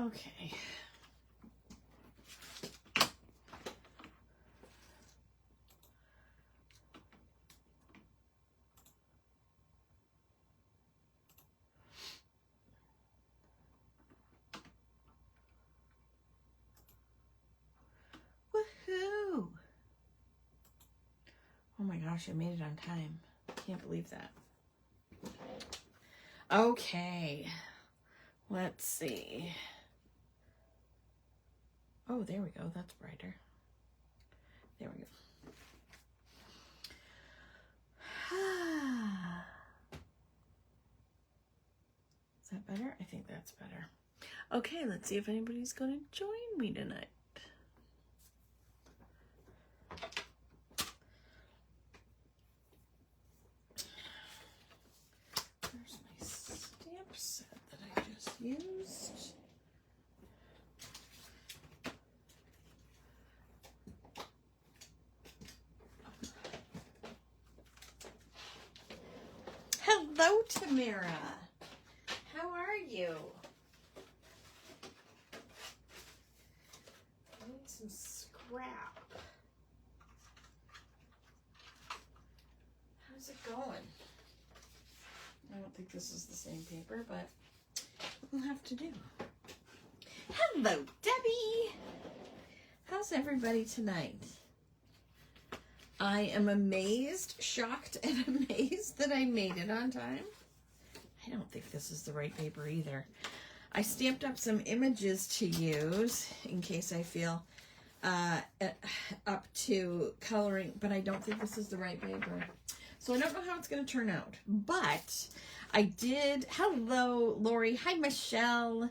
Okay. Woohoo! Oh my gosh, I made it on time. Can't believe that. Okay. Let's see. Oh, there we go. That's brighter. There we go. Is that better? I think that's better. Okay, let's see if anybody's going to join me tonight. There's my stamp set that I just used. Hello, Tamara. How are you? I need some scrap. How's it going? I don't think this is the same paper, but we'll have to do. Hello, Debbie. How's everybody tonight? I am amazed, shocked, and amazed that I made it on time. I don't think this is the right paper either. I stamped up some images to use in case I feel up to coloring, but I don't think this is the right paper. So I don't know how it's going to turn out, but I did. Hello, Lori. Hi, Michelle.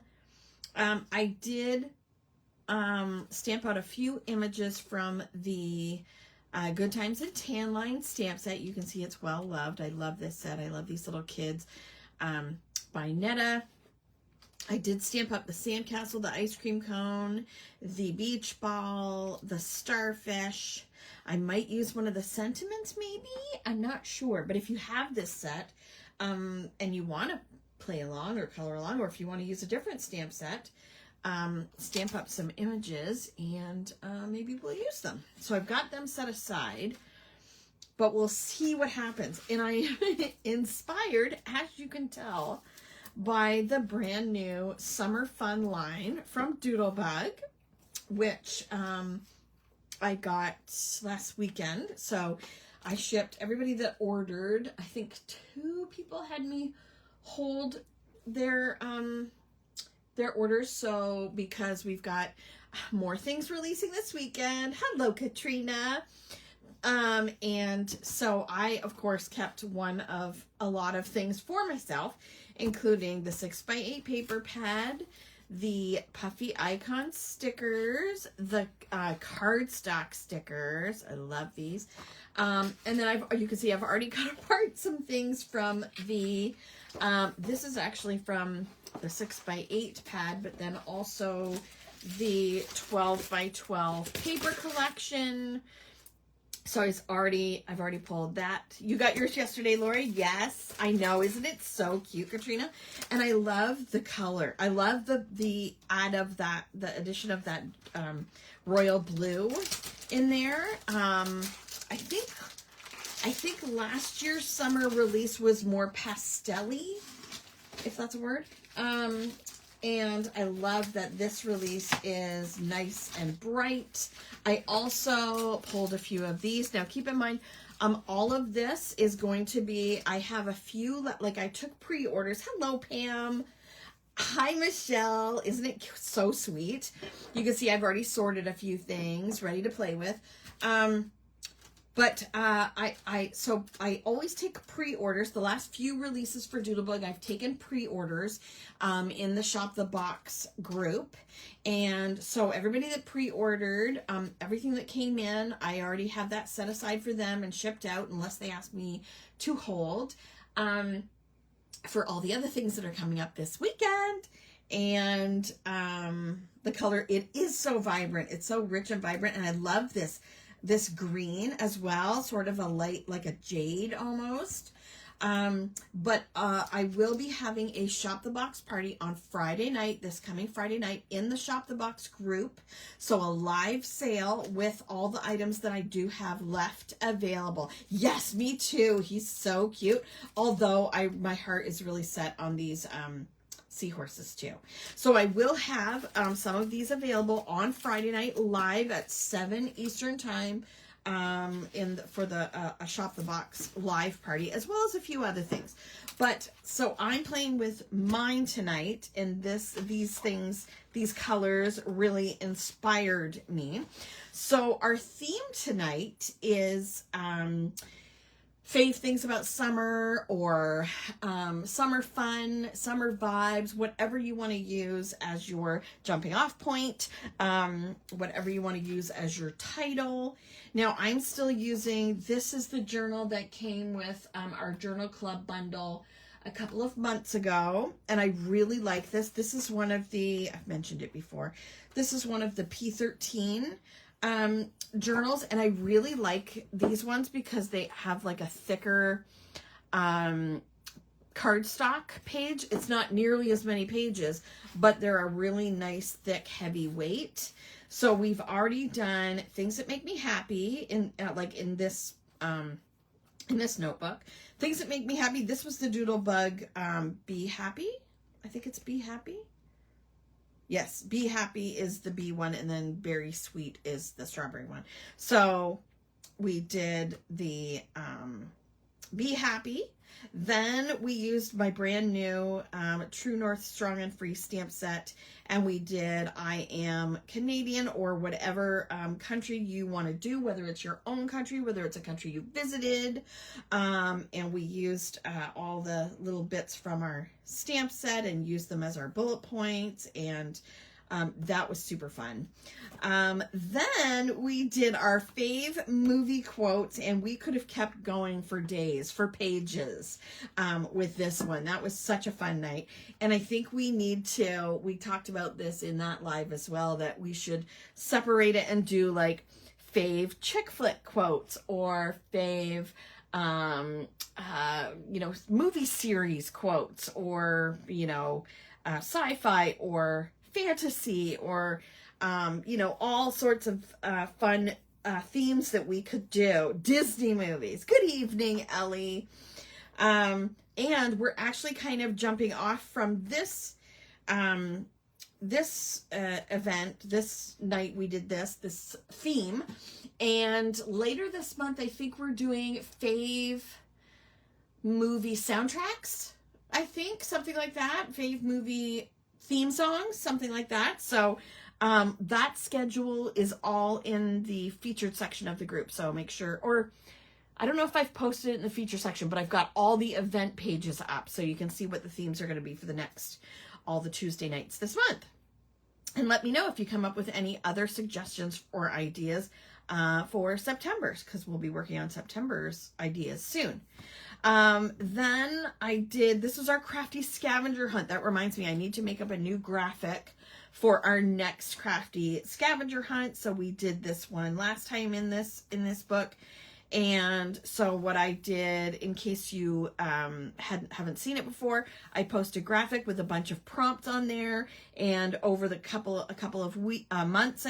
I did stamp out a few images from the Good Times and Tan Line stamp set. You can see it's well loved. I love this set. I love these little kids by Netta. I did stamp up the sandcastle, the ice cream cone, the beach ball, the starfish. I might use one of the sentiments maybe. I'm not sure. But if you have this set and you want to play along or color along, or if you want to use a different stamp set, stamp up some images and maybe we'll use them. So I've got them set aside, but we'll see what happens. And I am inspired, as you can tell, by the brand new Summer Fun line from Doodlebug, which I got last weekend. So I shipped everybody that ordered. I think 2 people had me hold their orders. So because we've got more things releasing this weekend. Hello, Katrina. And so I, of course, kept one of a lot of things for myself, including the 6x8 paper pad, the puffy icon stickers, the cardstock stickers. I love these. And then you can see I've already cut apart some things from the, this is actually from the 6x8 pad, but then also the 12x12 paper collection. So I've already pulled that. You got yours yesterday, Lori? Yes, I know. Isn't it so cute, Katrina? And I love the color. I love the addition of that royal blue in there. I think last year's summer release was more pastel-y, if that's a word. And I love that this release is nice and bright. I also pulled a few of these. Now, keep in mind, all of this is going to be, I have a few, like I took pre-orders. Hello, Pam. Hi, Michelle. Isn't it so sweet? You can see I've already sorted a few things, ready to play with. But I always take pre-orders. The last few releases for Doodlebug, I've taken pre-orders in the Shop the Box group. And so everybody that pre-ordered, everything that came in, I already have that set aside for them and shipped out unless they ask me to hold for all the other things that are coming up this weekend. And the color, it is so vibrant. It's so rich and vibrant. And I love this green as well, sort of a light, like a jade almost. But I will be having a Shop the Box party on Friday night, this coming Friday night, in the Shop the Box group. So a live sale with all the items that I do have left available. Yes, me too. He's so cute. Although my heart is really set on these seahorses too. So I will have some of these available on Friday night live at 7 Eastern time for the Shop the Box live party, as well as a few other things. But so I'm playing with mine tonight, and these colors really inspired me. So our theme tonight is Fave Things About Summer, or summer fun, summer vibes, whatever you want to use as your jumping off point, whatever you want to use as your title. Now I'm still using, this is the journal that came with our journal club bundle a couple of months ago, and I really like this. This is one of the, I've mentioned it before, this is one of the P13 journals, and I really like these ones because they have like a thicker cardstock page. It's not nearly as many pages, but they're a really nice, thick, heavy weight. So we've already done things that make me happy in this notebook. Things that make me happy. This was the Doodlebug Be Happy. I think it's Be Happy. Yes, Be Happy is the bee one, and then Berry Sweet is the strawberry one. So we did the Be Happy. Then we used my brand new True North Strong and Free stamp set, and we did I Am Canadian, or whatever country you want to do, whether it's your own country, whether it's a country you visited. And we used all the little bits from our stamp set and used them as our bullet points, and that was super fun. Then we did our fave movie quotes, and we could have kept going for days, for pages, with this one. That was such a fun night. And I think we talked about this in that live as well, that we should separate it and do like fave chick flick quotes, or fave movie series quotes, or sci-fi or fantasy, or all sorts of fun themes that we could do. Disney movies. Good evening, Ellie. And we're actually kind of jumping off from this event. This night we did this theme, and later this month I think we're doing fave movie soundtracks. I think something like that. Fave movie theme songs, something like that. So that schedule is all in the featured section of the group. So make sure, or I don't know if I've posted it in the feature section, but I've got all the event pages up so you can see what the themes are going to be for all the Tuesday nights this month. And let me know if you come up with any other suggestions or ideas for September's, because we'll be working on September's ideas soon. Then this was our Krafty scavenger hunt. That reminds me, I need to make up a new graphic for our next Krafty scavenger hunt. So we did this one last time in this book. And so what I did, in case you haven't seen it before, I posted a graphic with a bunch of prompts on there, and over a couple of months,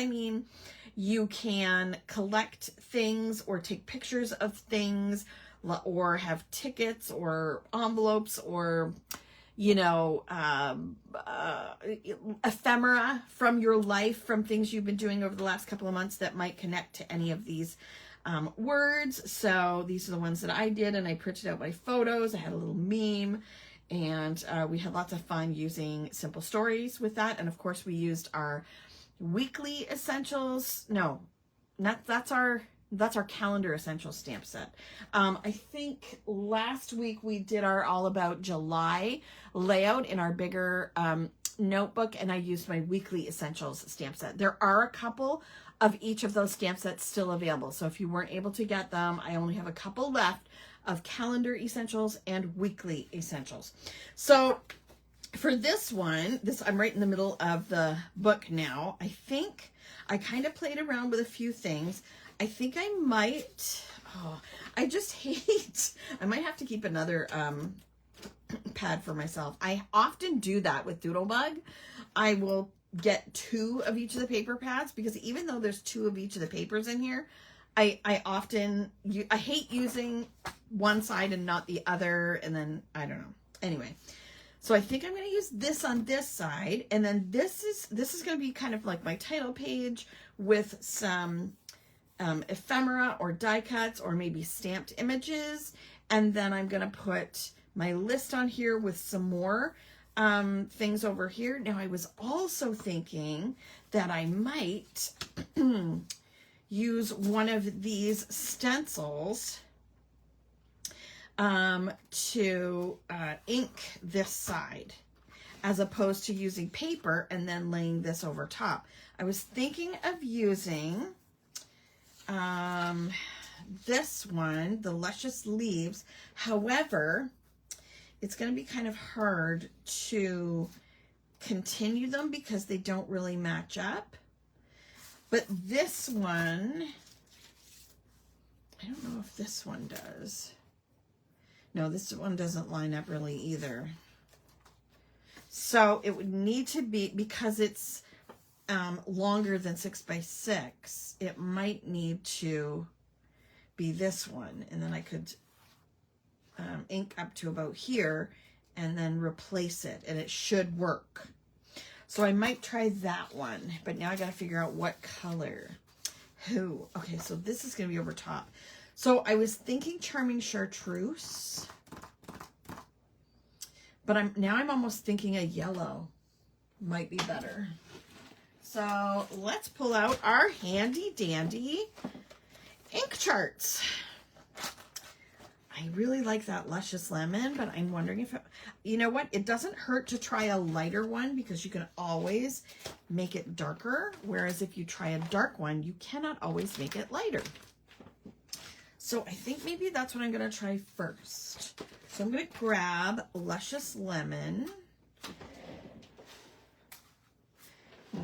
you can collect things or take pictures of things, or have tickets or envelopes, or ephemera from your life, from things you've been doing over the last couple of months that might connect to any of these words. So these are the ones that I did, and I printed out my photos. I had a little meme, and we had lots of fun using simple stories with that. And of course we used our weekly essentials. No, that's our calendar essentials stamp set. I think last week we did our all about July layout in our bigger notebook, and I used my weekly essentials stamp set. There are a couple of each of those stamp sets still available, so if you weren't able to get them, I only have a couple left of calendar essentials and weekly essentials. So for this one, I'm right in the middle of the book now. I think I kind of played around with a few things. I think I might, Oh, I just hate, I might have to keep another pad for myself. I often do that with Doodlebug. I will get 2 of each of the paper pads because even though there's 2 of each of the papers in here, I hate using one side and not the other, and then I don't know. Anyway, so I think I'm going to use this on this side, and then this is going to be kind of like my title page with some ephemera or die cuts or maybe stamped images, and then I'm going to put my list on here with some more things over here. Now, I was also thinking that I might use one of these stencils to ink this side as opposed to using paper and then laying this over top. I was thinking of using this one, the Luscious Leaves. However, it's going to be kind of hard to continue them because they don't really match up. But this one, I don't know if this one does. No, this one doesn't line up really either. So it would need to be, because it's longer than 6 by 6, it might need to be this one. And then I could ink up to about here and then replace it, and it should work. So I might try that one, but now I got to figure out what color. Okay, so this is going to be over top. So I was thinking Charming Chartreuse, but I'm almost thinking a yellow might be better. So let's pull out our handy dandy ink charts. I really like that Luscious Lemon, but I'm wondering if, you know what? It doesn't hurt to try a lighter one because you can always make it darker. Whereas if you try a dark one, you cannot always make it lighter. So I think maybe that's what I'm going to try first. So I'm going to grab Luscious Lemon.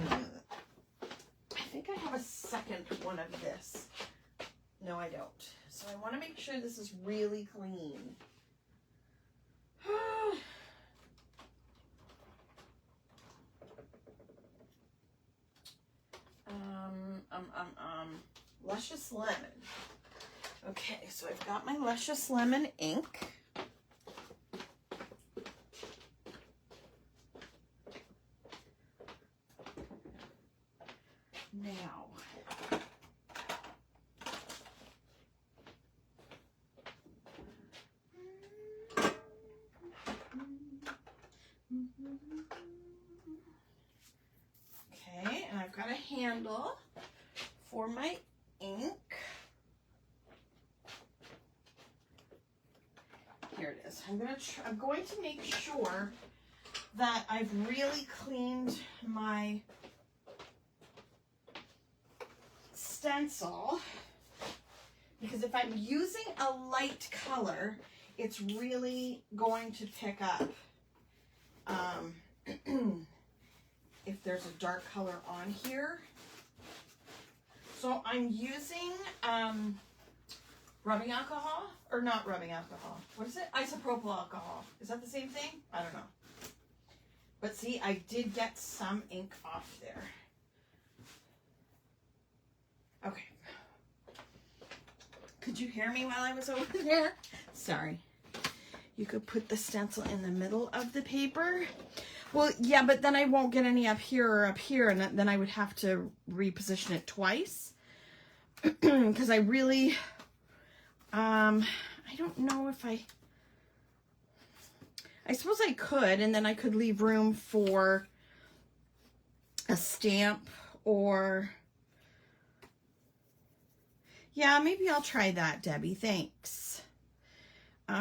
I think I have a second one of this. No, I don't. So I want to make sure this is really clean. Luscious Lemon. Okay, so I've got my Luscious Lemon ink. Now, okay, and I've got a handle for my ink. Here it is. I'm going to make sure that I've really cleaned my stencil, because if I'm using a light color, it's really going to pick up if there's a dark color on here. So I'm using rubbing alcohol, or not rubbing alcohol. What is it? Isopropyl alcohol. Is that the same thing? I don't know. But see, I did get some ink off there. Okay. Could you hear me while I was over there? Sorry. You could put the stencil in the middle of the paper. Well, yeah, but then I won't get any up here or up here, and then I would have to reposition it twice. Because I really, I don't know if I suppose I could, and then I could leave room for a stamp or... Yeah, maybe I'll try that, Debbie. Thanks. Do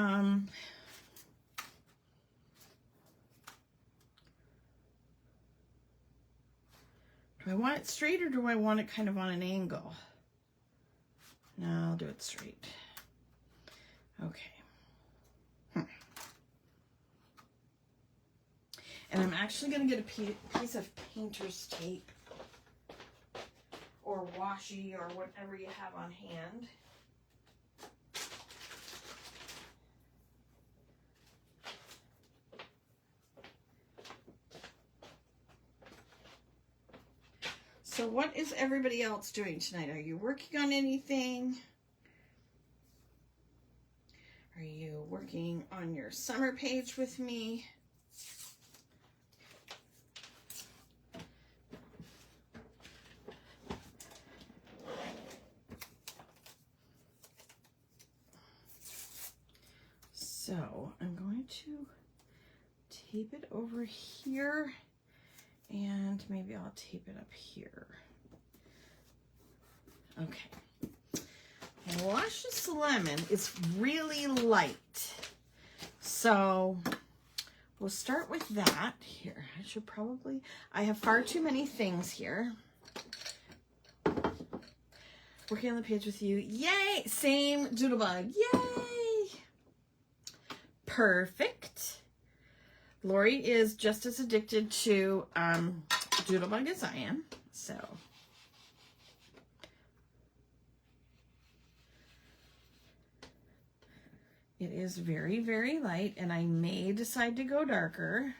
I want it straight or do I want it kind of on an angle? No, I'll do it straight. Okay. And I'm actually going to get a piece of painter's tape or washi or whatever you have on hand. So what is everybody else doing tonight? Are you working on anything? Are you working on your summer page with me? So I'm going to tape it over here, and maybe I'll tape it up here. Okay. Luscious Lemon is really light, so we'll start with that. Here, I have far too many things here. Working on the page with you. Yay! Same Doodlebug. Yay! Perfect. Lori is just as addicted to Doodlebug as I am, so. It is very, very light, and I may decide to go darker.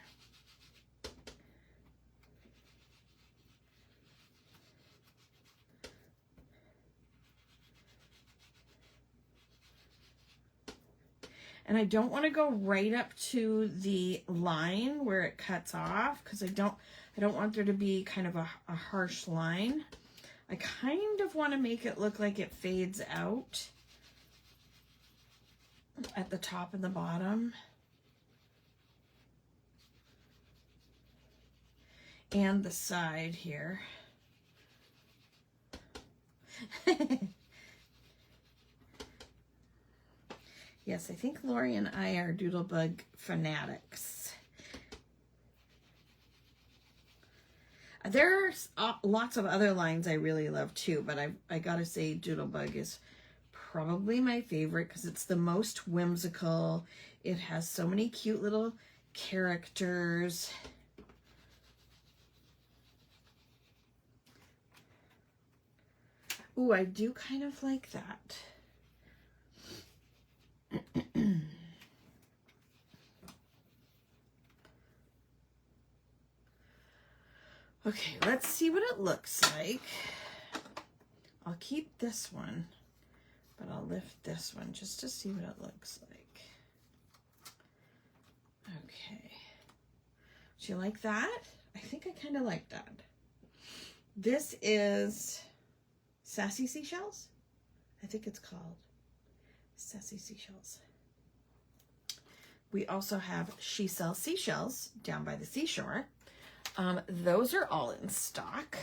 And I don't want to go right up to the line where it cuts off, because I don't want there to be kind of a harsh line. I kind of want to make it look like it fades out at the top and the bottom. And the side here. Yes, I think Lori and I are Doodlebug fanatics. There's lots of other lines I really love too, but I gotta say Doodlebug is probably my favorite because it's the most whimsical. It has so many cute little characters. Ooh, I do kind of like that. Okay, let's see what it looks like. I'll keep this one, but I'll lift this one just to see what it looks like. Okay. Do you like that? I think I kind of like that. This is Sassy Seashells? I think it's called Sassy Seashells. We also have She Sells Seashells down by the seashore. Those are all in stock.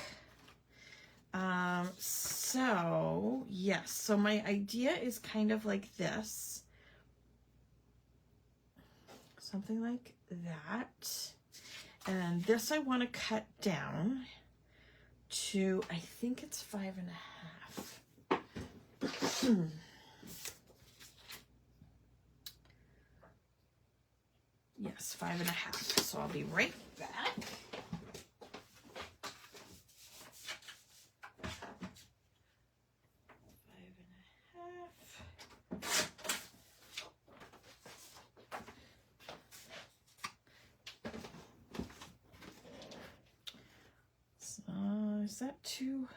So yes, so my idea is kind of like this. Something like that. And this I want to cut down to, I think it's 5.5. Yes, 5.5. So I'll be right back. Is that too?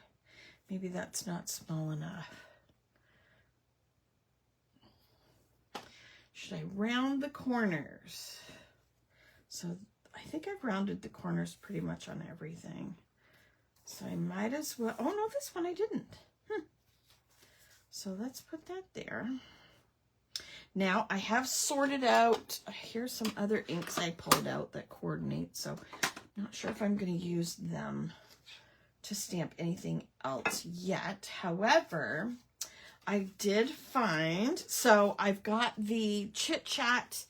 Maybe that's not small enough. Should I round the corners? So I think I've rounded the corners pretty much on everything. So I might as well, oh no, this one I didn't. So let's put that there. Now I have sorted out, here's some other inks I pulled out that coordinate, so I'm not sure if I'm going to use them to stamp anything else yet. However, I did find, so I've got the Chit Chat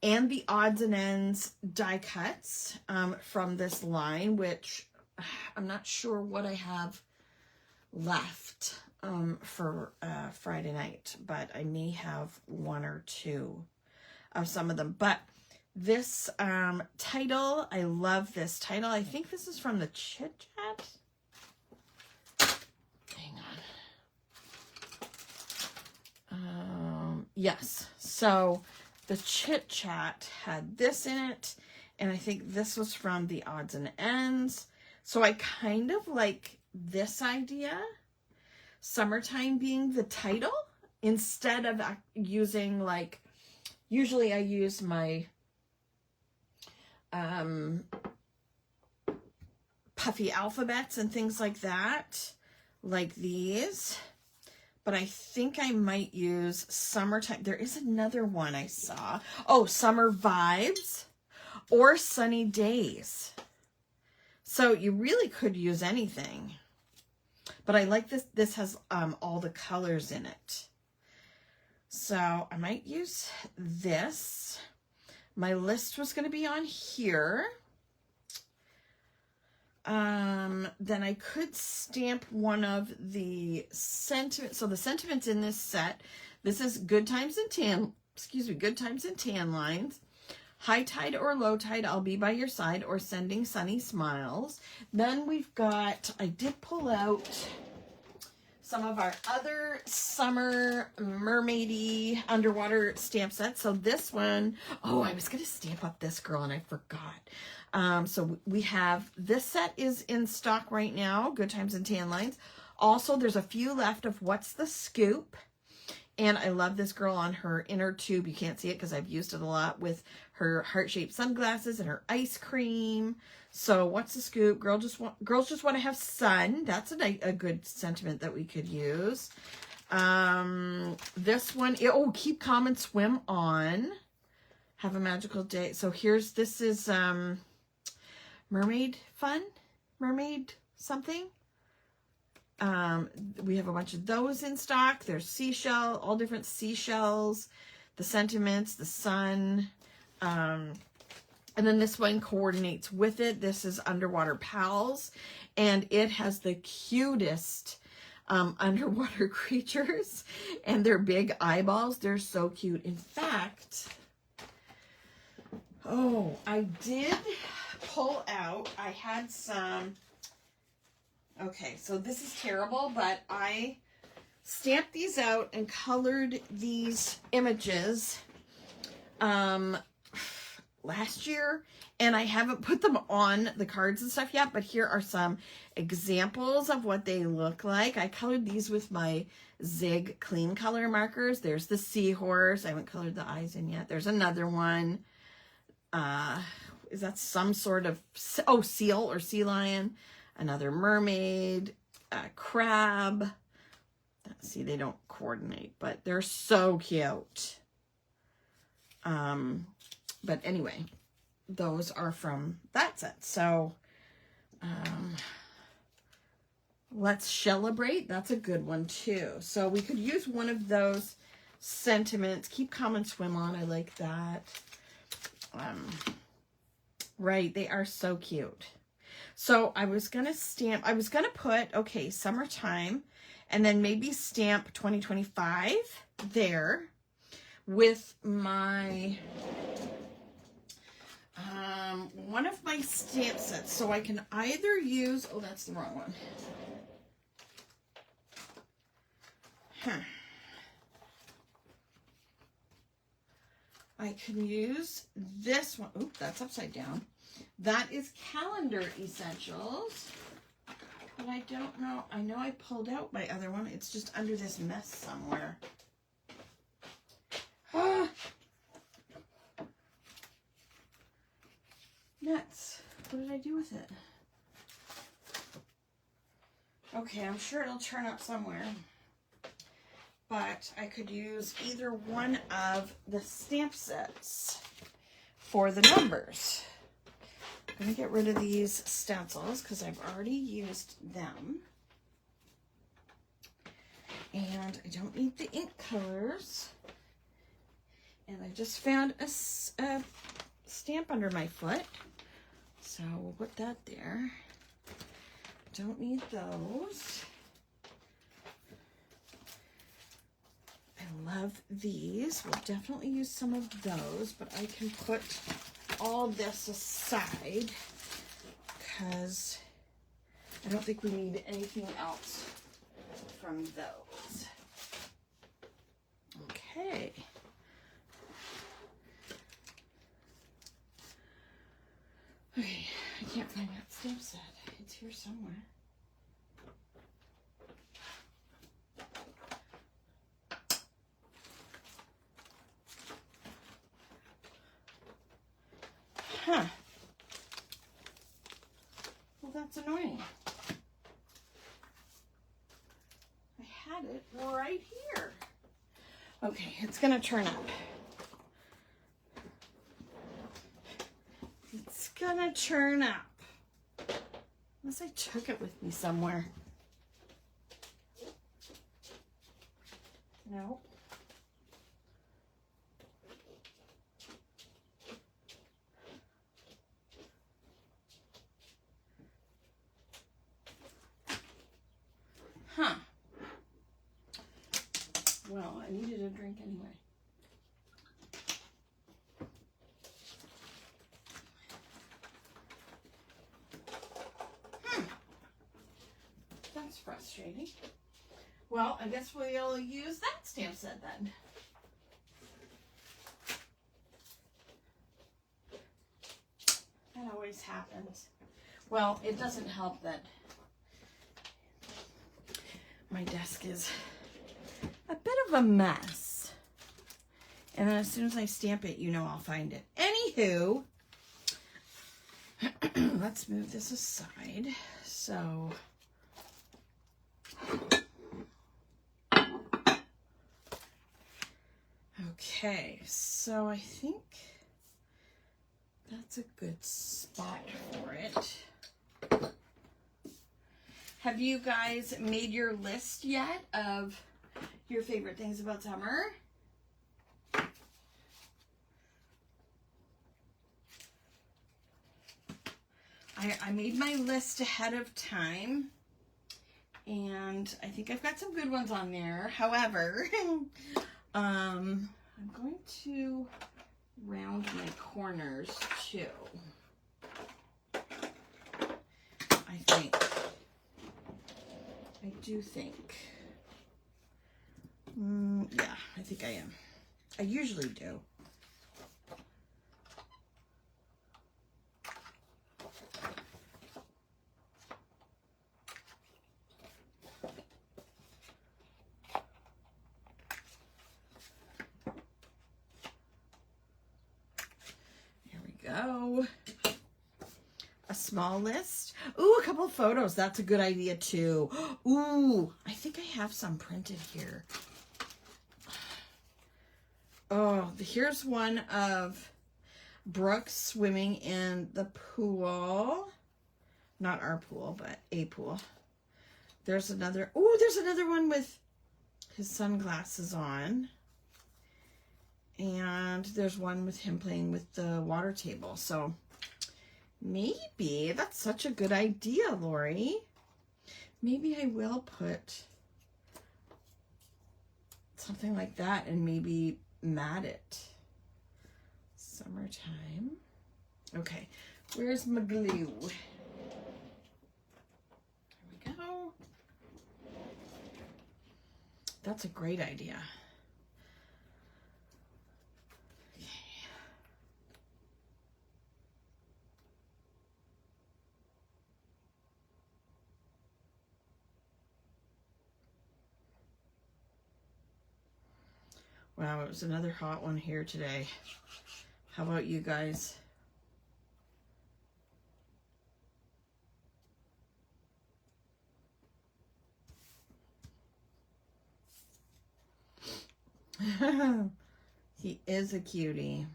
and the Odds and Ends die cuts from this line, which I'm not sure what I have left for Friday night, but I may have one or two of some of them. But this title, I love this title. I think this is from the Chit Chat. Yes, so the Chit Chat had this in it, and I think this was from the Odds and Ends. So I kind of like this idea, summertime being the title, instead of using, like, usually I use my puffy alphabets and things like that, like these. But I think I might use summertime. There is another one I saw. Oh, summer vibes or sunny days. So you really could use anything. But I like this. This has all the colors in it. So I might use this. My list was going to be on here. Then I could stamp one of the sentiments. So the sentiments in this set, this is good times and tan lines. High tide or low tide, I'll be by your side, or sending sunny smiles. Then we've got, I did pull out some of our other summer mermaidy underwater stamp sets. So this one, oh, I was going to stamp up this girl and I forgot. So we have, this set is in stock right now, Good Times and Tan Lines. Also, there's a few left of What's the Scoop. And I love this girl on her inner tube. You can't see it because I've used it a lot, with her heart-shaped sunglasses and her ice cream. So What's the Scoop? Girls just want to have sun. That's a good sentiment that we could use. This one, oh, keep calm and swim on. Have a magical day. So this is mermaid fun, mermaid something. We have a bunch of those in stock. There's seashell, all different seashells, the sentiments, the sun. And then this one coordinates with it. This is Underwater Pals, and it has the cutest underwater creatures and their big eyeballs. They're so cute. In fact, oh, I did pull out, I had some, okay, so this is terrible, but I stamped these out and colored these images last year, and I haven't put them on the cards and stuff yet, but here are some examples of what they look like. I colored these with my Zig clean color markers. There's the seahorse. I haven't colored the eyes in yet. There's another one. Is that some sort of, oh, seal or sea lion? Another mermaid, a crab. See, they don't coordinate, but they're so cute. But anyway, those are from that set. So, let's celebrate. That's a good one too. So we could use one of those sentiments. Keep calm and swim on. I like that. Right, they are so cute. So I was going to put, okay, summertime, and then maybe stamp 2025 there with my, one of my stamp sets. So I can either use, oh, that's the wrong one. I can use this one. Oop, that's upside down. That is Calendar Essentials. But I don't know. I know I pulled out my other one. It's just under this mess somewhere. Ah. Nuts. What did I do with it? Okay, I'm sure it'll turn up somewhere. But I could use either one of the stamp sets for the numbers. I'm going to get rid of these stencils because I've already used them. And I don't need the ink colors. And I just found a stamp under my foot. So we'll put that there. Don't need those. I love these. We'll definitely use some of those, but I can put all this aside because I don't think we need anything else from those. Okay. Okay, I can't find that stamp set. It's here somewhere. Huh. Well, that's annoying. I had it right here. Okay, it's gonna turn up. It's gonna turn up. Unless I took it with me somewhere. No. Huh. Well, I needed a drink anyway. That's frustrating. Well, I guess we'll use that stamp set then. That always happens. Well, it doesn't help that my desk is a bit of a mess. And then as soon as I stamp it, you know I'll find it. Anywho, let's move this aside. So, okay, so I think that's a good spot for it. Have you guys made your list yet of your favorite things about summer? I made my list ahead of time, and I think I've got some good ones on there. However, I'm going to round my corners too. I do think. Yeah, I think I am. I usually do. Here we go. A small list. Ooh, a couple of photos. That's a good idea too. Ooh, I think I have some printed here. Oh, here's one of Brooke swimming in the pool. Not our pool, but a pool. There's another. Ooh, there's another one with his sunglasses on. And there's one with him playing with the water table. So maybe that's such a good idea, Lori. Maybe I will put something like that and maybe mat it. Summertime. Okay, where's my glue? There we go. That's a great idea. Wow, it was another hot one here today. How about you guys? He is a cutie.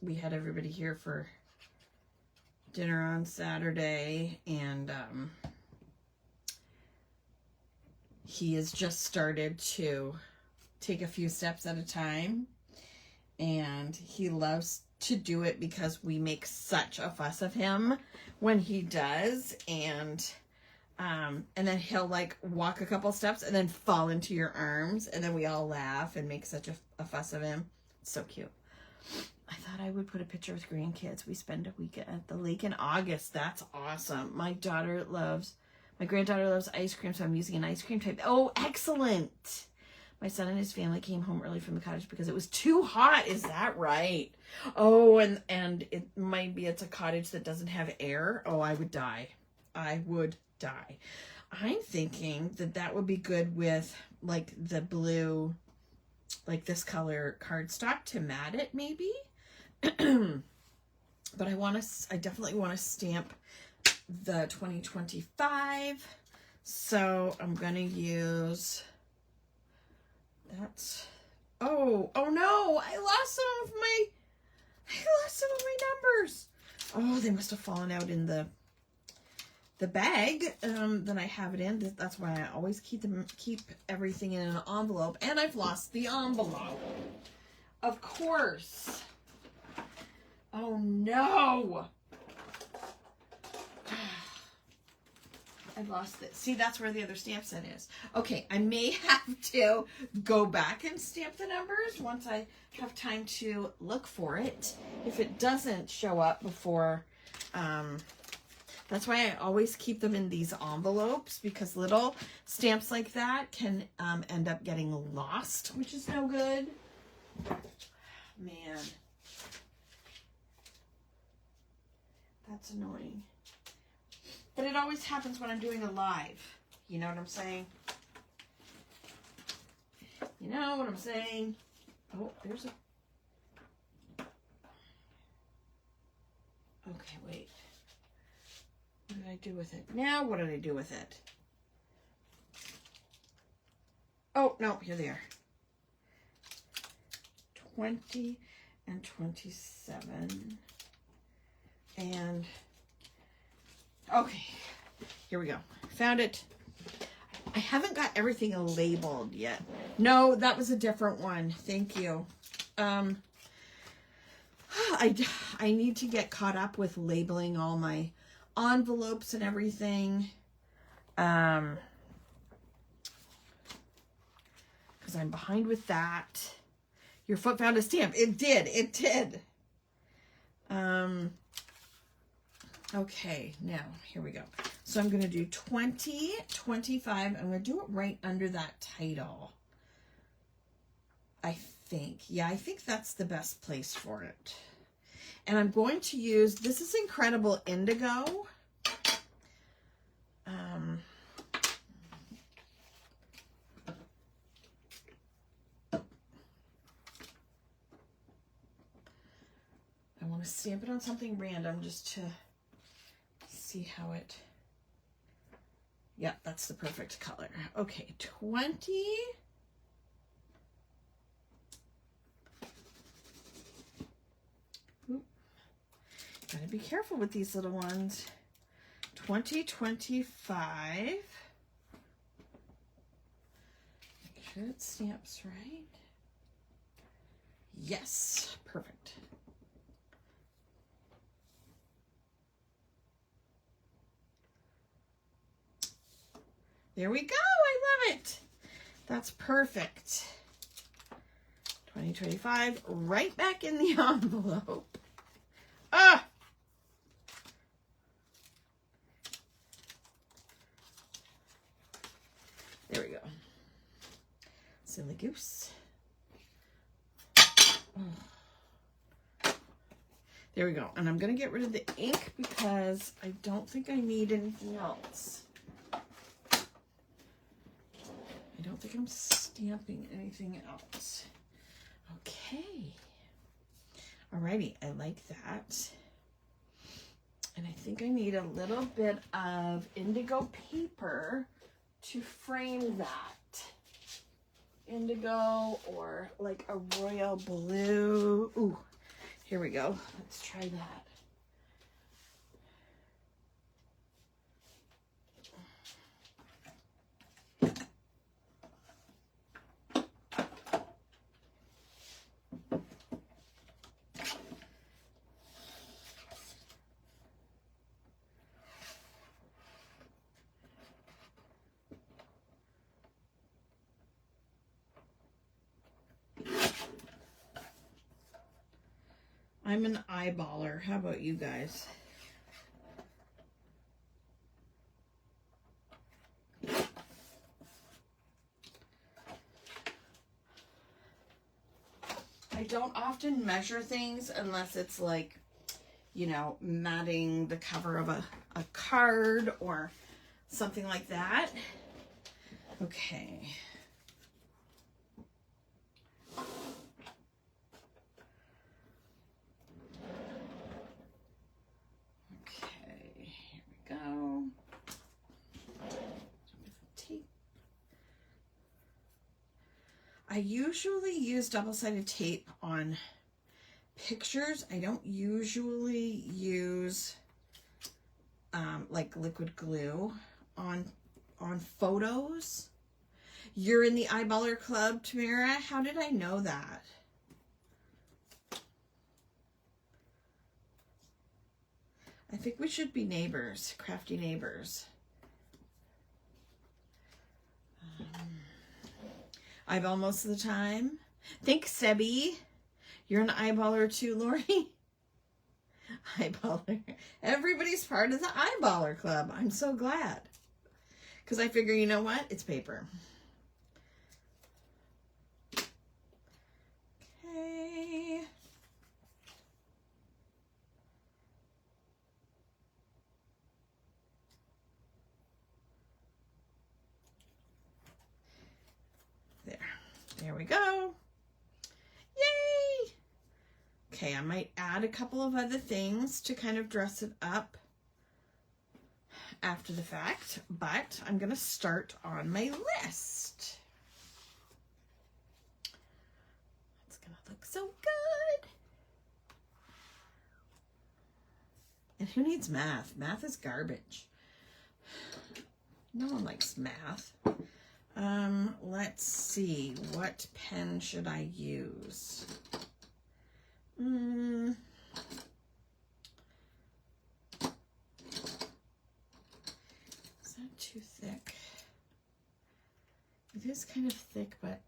We had everybody here for dinner on Saturday, and he has just started to take a few steps at a time, and he loves to do it because we make such a fuss of him when he does, and then he'll like walk a couple steps and then fall into your arms, and then we all laugh and make such a fuss of him. It's so cute. I thought I would put a picture with grandkids. We spend a week at the lake in August. That's awesome. My granddaughter loves ice cream, so I'm using an ice cream type. Oh, excellent. My son and his family came home early from the cottage because it was too hot. Is that right? Oh, and it might be it's a cottage that doesn't have air. Oh, I would die. I would die. I'm thinking that would be good with like the blue like this color cardstock to mat it maybe. But I definitely want to stamp the 2025. So I'm going to use that. Oh no, I lost some of my numbers. Oh, they must have fallen out in the bag that I have it in. That's why I always keep everything in an envelope. And I've lost the envelope. Of course. Oh no. I've lost it. See, that's where the other stamp set is. Okay, I may have to go back and stamp the numbers once I have time to look for it. If it doesn't show up before, that's why I always keep them in these envelopes, because little stamps like that can end up getting lost, which is no good. Man. That's annoying. But it always happens when I'm doing a live. You know what I'm saying? You know what I'm saying? Oh, there's a... Okay, wait. What did I do with it? Now, what did I do with it? Oh, no, here they are. 20 and 27. And... okay, here we go. Found it. I haven't got everything labeled yet. No, that was a different one. Thank you. I need to get caught up with labeling all my envelopes and everything. Because I'm behind with that. Your foot found a stamp. It did. It did. Okay, now, here we go. So I'm going to do 20, 25. I'm going to do it right under that title. I think. Yeah, I think that's the best place for it. And I'm going to use, this is Incredible Indigo. I want to stamp it on something random just to see how it, yeah, that's the perfect color. Okay, 20. Oop. Gotta be careful with these little ones. 20, 25. Make sure it stamps right. Yes, perfect. There we go. I love it. That's perfect. 2025, right back in the envelope. Ah! There we go. Silly goose. There we go. And I'm going to get rid of the ink because I don't think I need anything else. I don't think I'm stamping anything else. Okay. Alrighty, I like that. And I think I need a little bit of indigo paper to frame that. Indigo or like a royal blue. Ooh, here we go. Let's try that. I'm an eyeballer. How about you guys? I don't often measure things unless it's like, you know, matting the cover of a card or something like that. Okay. I usually use double-sided tape on pictures. I don't usually use like liquid glue on photos. You're in the Eyeballer Club, Tamara. How did I know that? I think we should be neighbors, crafty neighbors. Eyeball most of the time. Thanks, Sebby. You're an eyeballer too, Lori. Eyeballer. Everybody's part of the Eyeballer Club. I'm so glad. Because I figure, you know what? It's paper. Okay. There we go. Yay! Okay, I might add a couple of other things to kind of dress it up after the fact, but I'm going to start on my list. It's going to look so good. And who needs math? Math is garbage. No one likes math. Let's see, what pen should I use? Is that too thick? It is kind of thick, but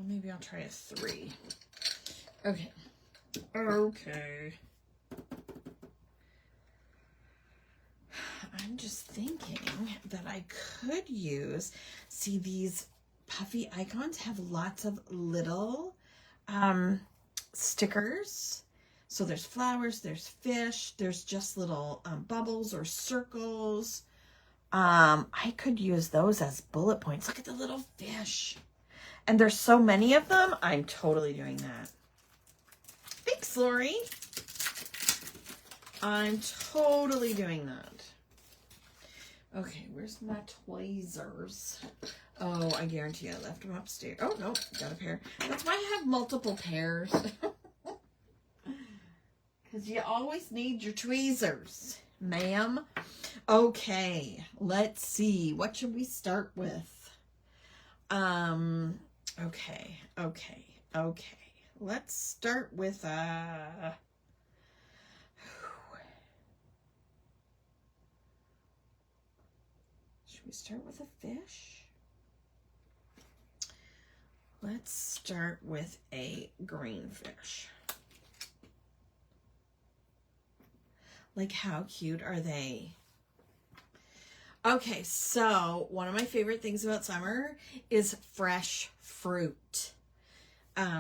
maybe I'll try a 3. Okay. Okay. I'm just thinking that I could use, see, these puffy icons have lots of little stickers. So there's flowers, there's fish, there's just little bubbles or circles. I could use those as bullet points. Look at the little fish. And there's so many of them, I'm totally doing that. Thanks, Lori. I'm totally doing that. Okay, where's my tweezers? Oh, I guarantee I left them upstairs. Oh, no, got a pair. That's why I have multiple pairs. Because you always need your tweezers, ma'am. Okay, let's see. What should we start with? Okay. Let's start with should we start with a fish? Let's start with a green fish. Like, how cute are they? Okay, so one of my favorite things about summer is fresh fruit.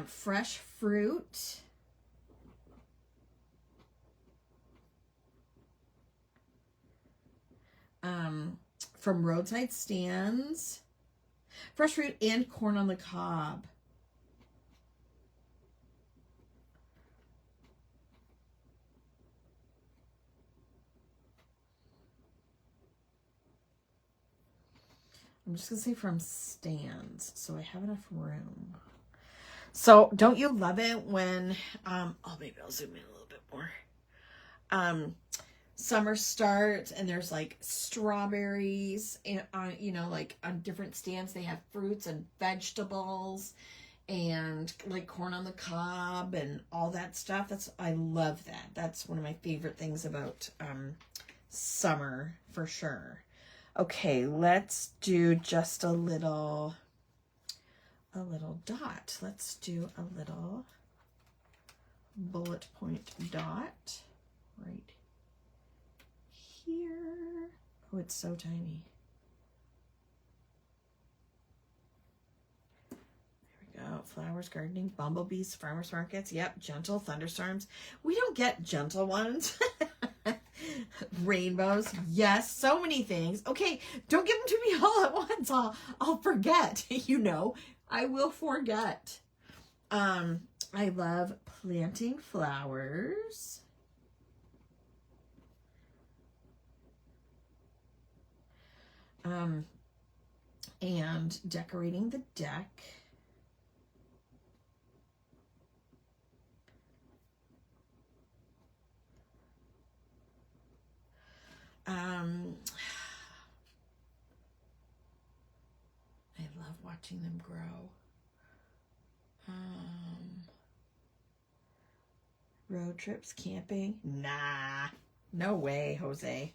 Fresh fruit. From roadside stands. Fresh fruit and corn on the cob. I'm just going to say from stands, so I have enough room. So don't you love it when, oh, maybe I'll zoom in a little bit more. Summer starts and there's like strawberries, and you know, like on different stands, they have fruits and vegetables and like corn on the cob and all that stuff. I love that. That's one of my favorite things about, summer for sure. Okay, let's do just a little dot. Let's do a little bullet point dot right here. Oh, it's so tiny. There we go. Flowers, gardening, bumblebees, farmers markets. Yep, gentle thunderstorms. We don't get gentle ones. Rainbows, yes, so many things. Okay, don't give them to me all at once. I'll forget. You know, I will forget. I love planting flowers. And decorating the deck. I love watching them grow. Road trips, camping. Nah, no way, Jose.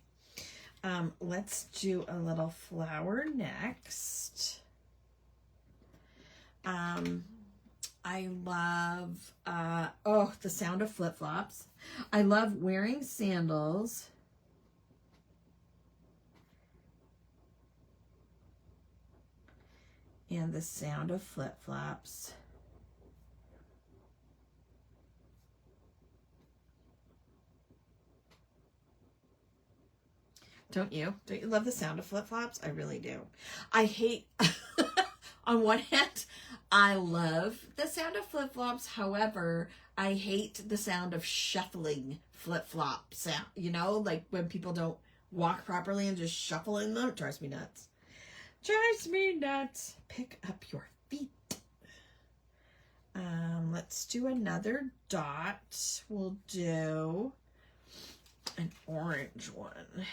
Let's do a little flower next. I love, oh, the sound of flip-flops. I love wearing sandals. And the sound of flip-flops. Don't you? Don't you love the sound of flip-flops? I really do. I hate, on one hand, I love the sound of flip-flops. However, I hate the sound of shuffling flip-flop sound. You know, like when people don't walk properly and just shuffle in them. It drives me nuts. Drives me nuts. Pick up your feet. Let's do another dot. We'll do an orange one.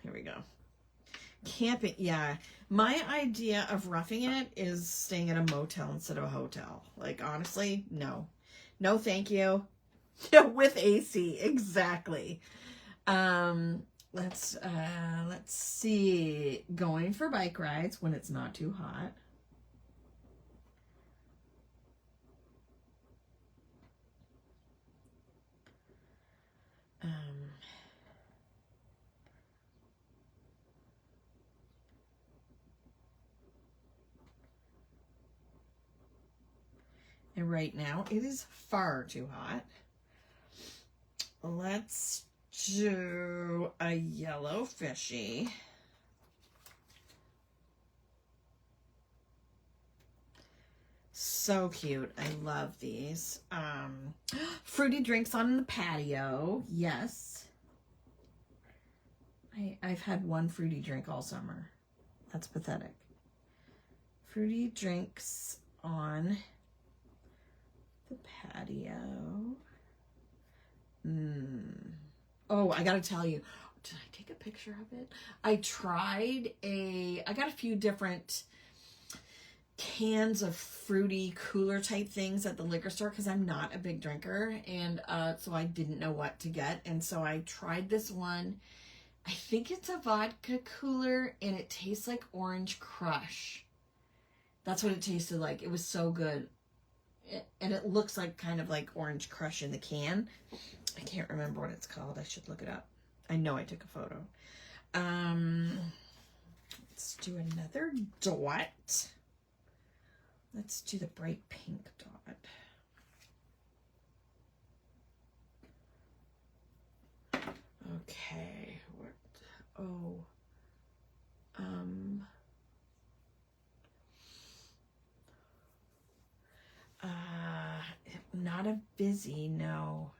Here we go. Camping, yeah. My idea of roughing it is staying at a motel instead of a hotel. Like, honestly, no. No, thank you. With AC, exactly. Let's see. Going for bike rides when it's not too hot. And right now it is far too hot. Let's do a yellow fishy. So cute. I love these. Fruity drinks on the patio. Yes. I've had one fruity drink all summer. That's pathetic. Fruity drinks on the patio. Oh, I gotta tell you, did I take a picture of it? I got a few different cans of fruity cooler type things at the liquor store because I'm not a big drinker, and so I didn't know what to get, and so I tried this one. I think it's a vodka cooler, and it tastes like Orange Crush. That's what it tasted like. It was so good. And it looks like kind of like Orange Crush in the can. I can't remember what it's called. I should look it up. I know I took a photo. Let's do another dot. Let's do the bright pink dot. Okay. What? Oh. Not a busy, no.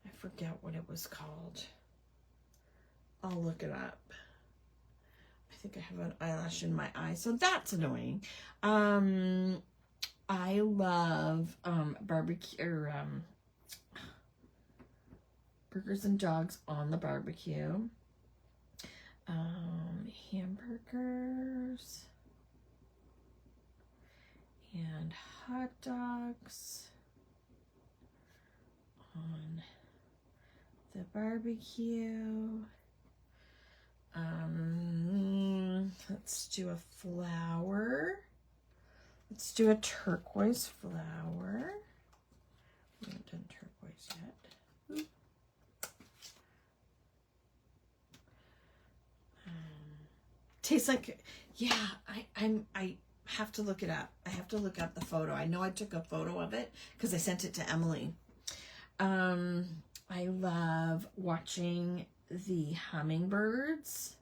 I forget what it was called. I'll look it up. I think I have an eyelash in my eye, so that's annoying. I love barbecue or burgers and dogs on the barbecue. Hamburgers and hot dogs on the barbecue. Let's do a flower. Let's do a turquoise flower. We haven't done turquoise yet. Tastes like, yeah, I have to look it up. I have to look up the photo. I know I took a photo of it because I sent it to Emily. I love watching the hummingbirds.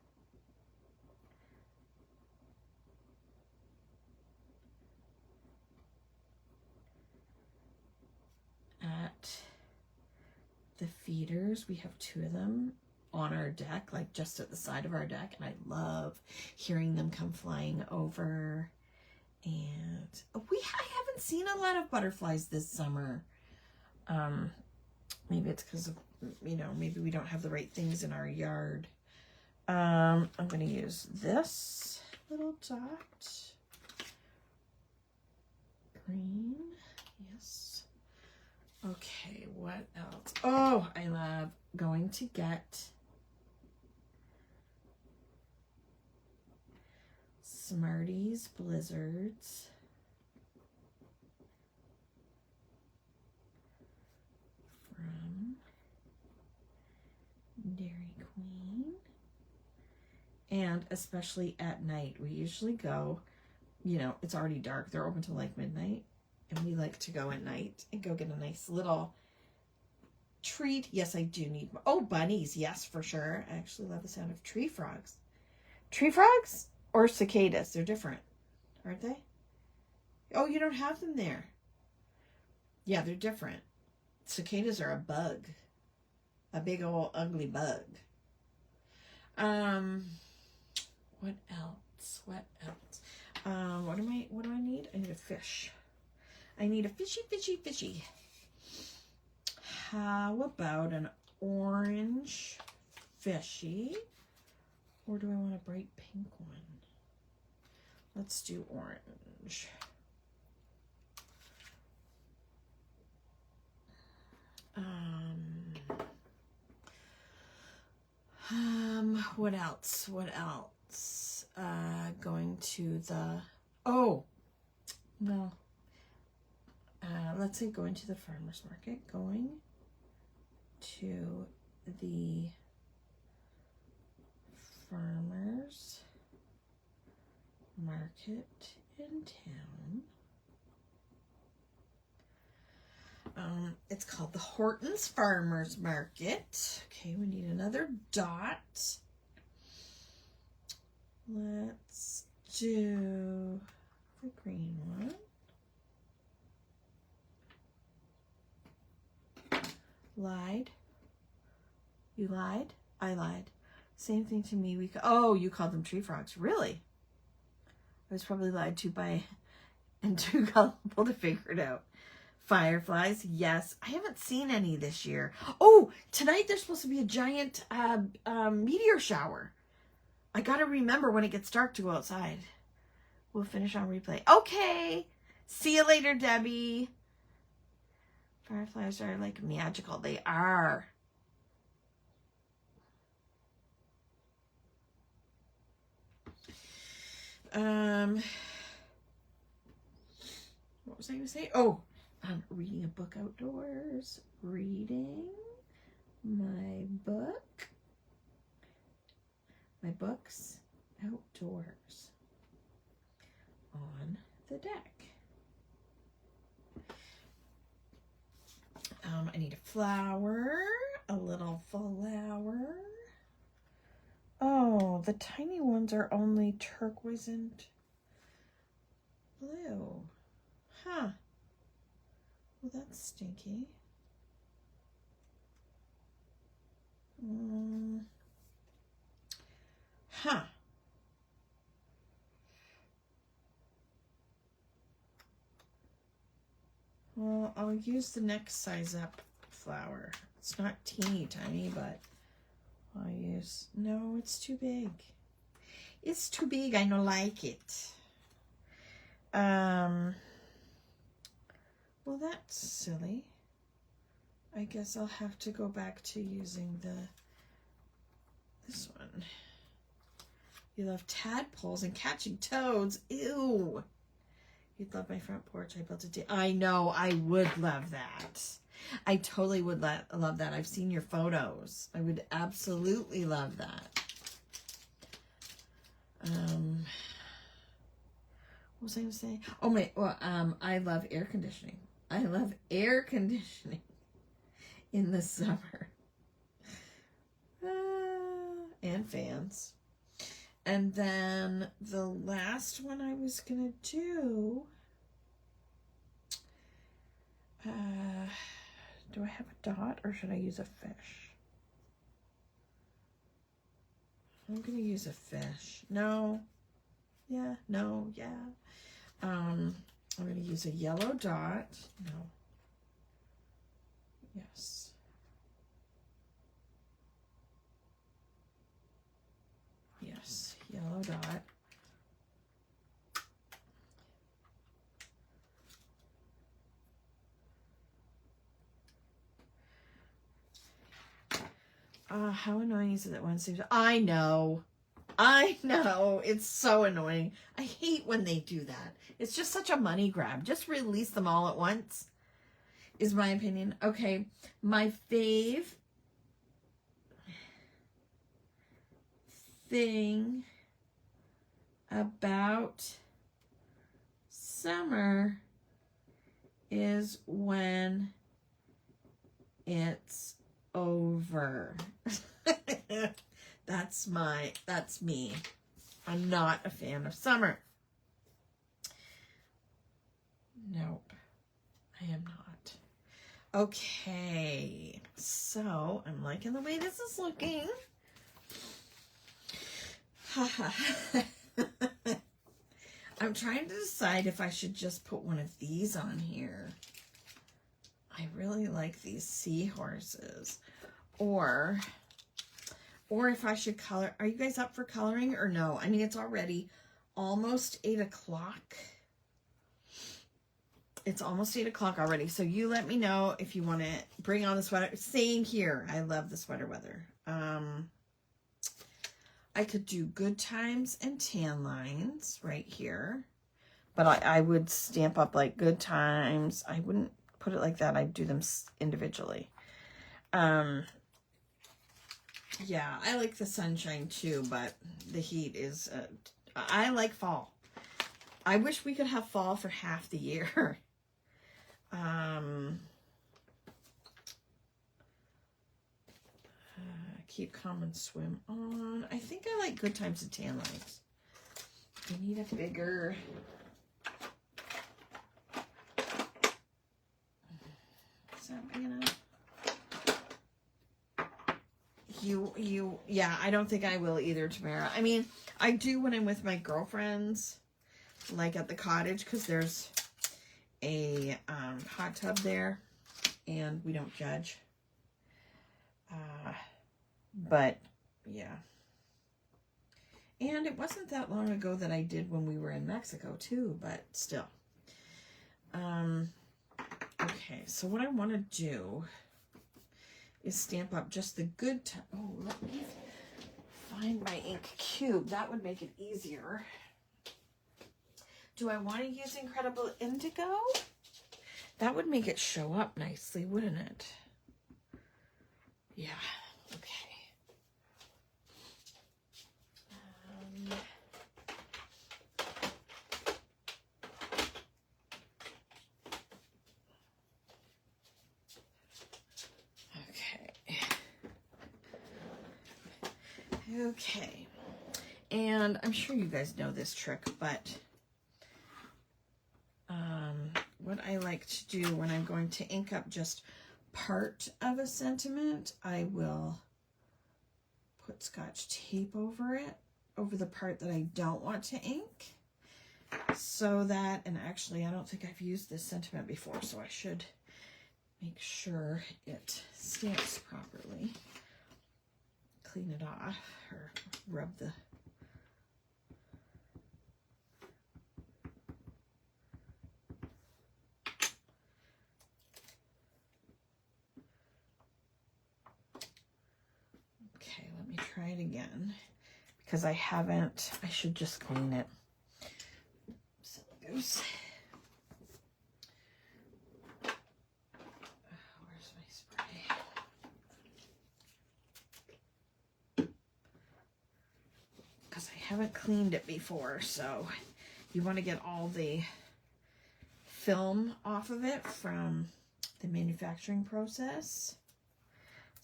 At the feeders, we have 2 of them on our deck, like just at the side of our deck, and I love hearing them come flying over. And I haven't seen a lot of butterflies this summer. Maybe it's because of, you know, maybe we don't have the right things in our yard. I'm going to use this little dot. Green. Yes. Okay, what else? Oh, I love going to get Smarties Blizzards. From Dairy Queen. And especially at night, we usually go, you know, it's already dark. They're open till like midnight. And we like to go at night and go get a nice little treat. Yes, I do need more. Oh, bunnies. Yes, for sure. I actually love the sound of tree frogs. Tree frogs or cicadas? They're different, aren't they? Oh, you don't have them there. Yeah, they're different. Cicadas are a bug. A big old ugly bug. What else? What else? What do I need? I need a fish. I need a fishy. How about an orange fishy? Or do I want a bright pink one? Let's do orange. What else? What else? Going to the, let's say going to the farmer's market, going to the farmer's market in town. It's called the Horton's Farmer's Market. Okay, we need another dot. Let's do the green one. Lied. You lied? I lied. Same thing to me. You called them tree frogs. Really? I was probably lied to by and too gullible to figure it out. Fireflies, yes. I haven't seen any this year. Oh, tonight there's supposed to be a giant meteor shower. I gotta remember when it gets dark to go outside. We'll finish on replay. Okay. See you later, Debbie. Fireflies are like magical. They are. What was I going to say? Oh, I'm reading a book outdoors. Reading my book. My books outdoors on the deck. I need a flower, a little flower. Oh, the tiny ones are only turquoise and blue. Huh. Well, that's stinky. Huh. Well, I'll use the next size up flower. It's not teeny tiny, but I'll use... No, it's too big. It's too big. I don't like it. Well, that's silly. I guess I'll have to go back to using this one. You love tadpoles and catching toads. Ew. You'd love my front porch. I built it. I know. I would love that. I totally would love that. I've seen your photos. I would absolutely love that. What was I going to say? Oh, I love air conditioning. I love air conditioning in the summer. and fans. And then the last one I was going to do, do I have a dot or should I use a fish? I'm going to use a fish. No. Yeah. No. Yeah. I'm going to use a yellow dot. No. Yes. Yes. Yellow dot. How annoying is it that one seems... I know. It's so annoying. I hate when they do that. It's just such a money grab. Just release them all at once, is my opinion. Okay, my fave thing about summer is when it's over. That's me. I'm not a fan of summer. Nope, I am not. Okay, so I'm liking the way this is looking. I'm trying to decide if I should just put one of these on here. I really like these seahorses. Or if I should color. Are you guys up for coloring or no? I mean, it's already almost 8 o'clock. It's almost 8 o'clock already. So you let me know if you want to bring on the sweater. Same here. I love the sweater weather. I could do good times and tan lines right here. But I would stamp up like good times. I wouldn't put it like that. I'd do them individually. Yeah, I like the sunshine too, but the heat is, I like fall. I wish we could have fall for half the year. Keep calm and swim on. I think I like good times and tan lines. I need a bigger... Is that big enough? Yeah, I don't think I will either, Tamara. I mean, I do when I'm with my girlfriends, like at the cottage, because there's a hot tub there, and we don't judge. But, yeah. And it wasn't that long ago that I did when we were in Mexico, too, but still. Okay, so what I want to do is stamp up just the good time. Oh, let me find my ink cube. That would make it easier. Do I want to use Incredible Indigo? That would make it show up nicely, wouldn't it? Yeah, okay. Okay, and I'm sure you guys know this trick, but what I like to do when I'm going to ink up just part of a sentiment, I will put Scotch tape over it, over the part that I don't want to ink, so that, and actually I don't think I've used this sentiment before, so I should make sure it stamps properly. Clean it off or rub the okay, let me try it again because I haven't. I should just clean it. Silly goose. Where's my spray? Because I haven't cleaned it before, so you want to get all the film off of it from the manufacturing process.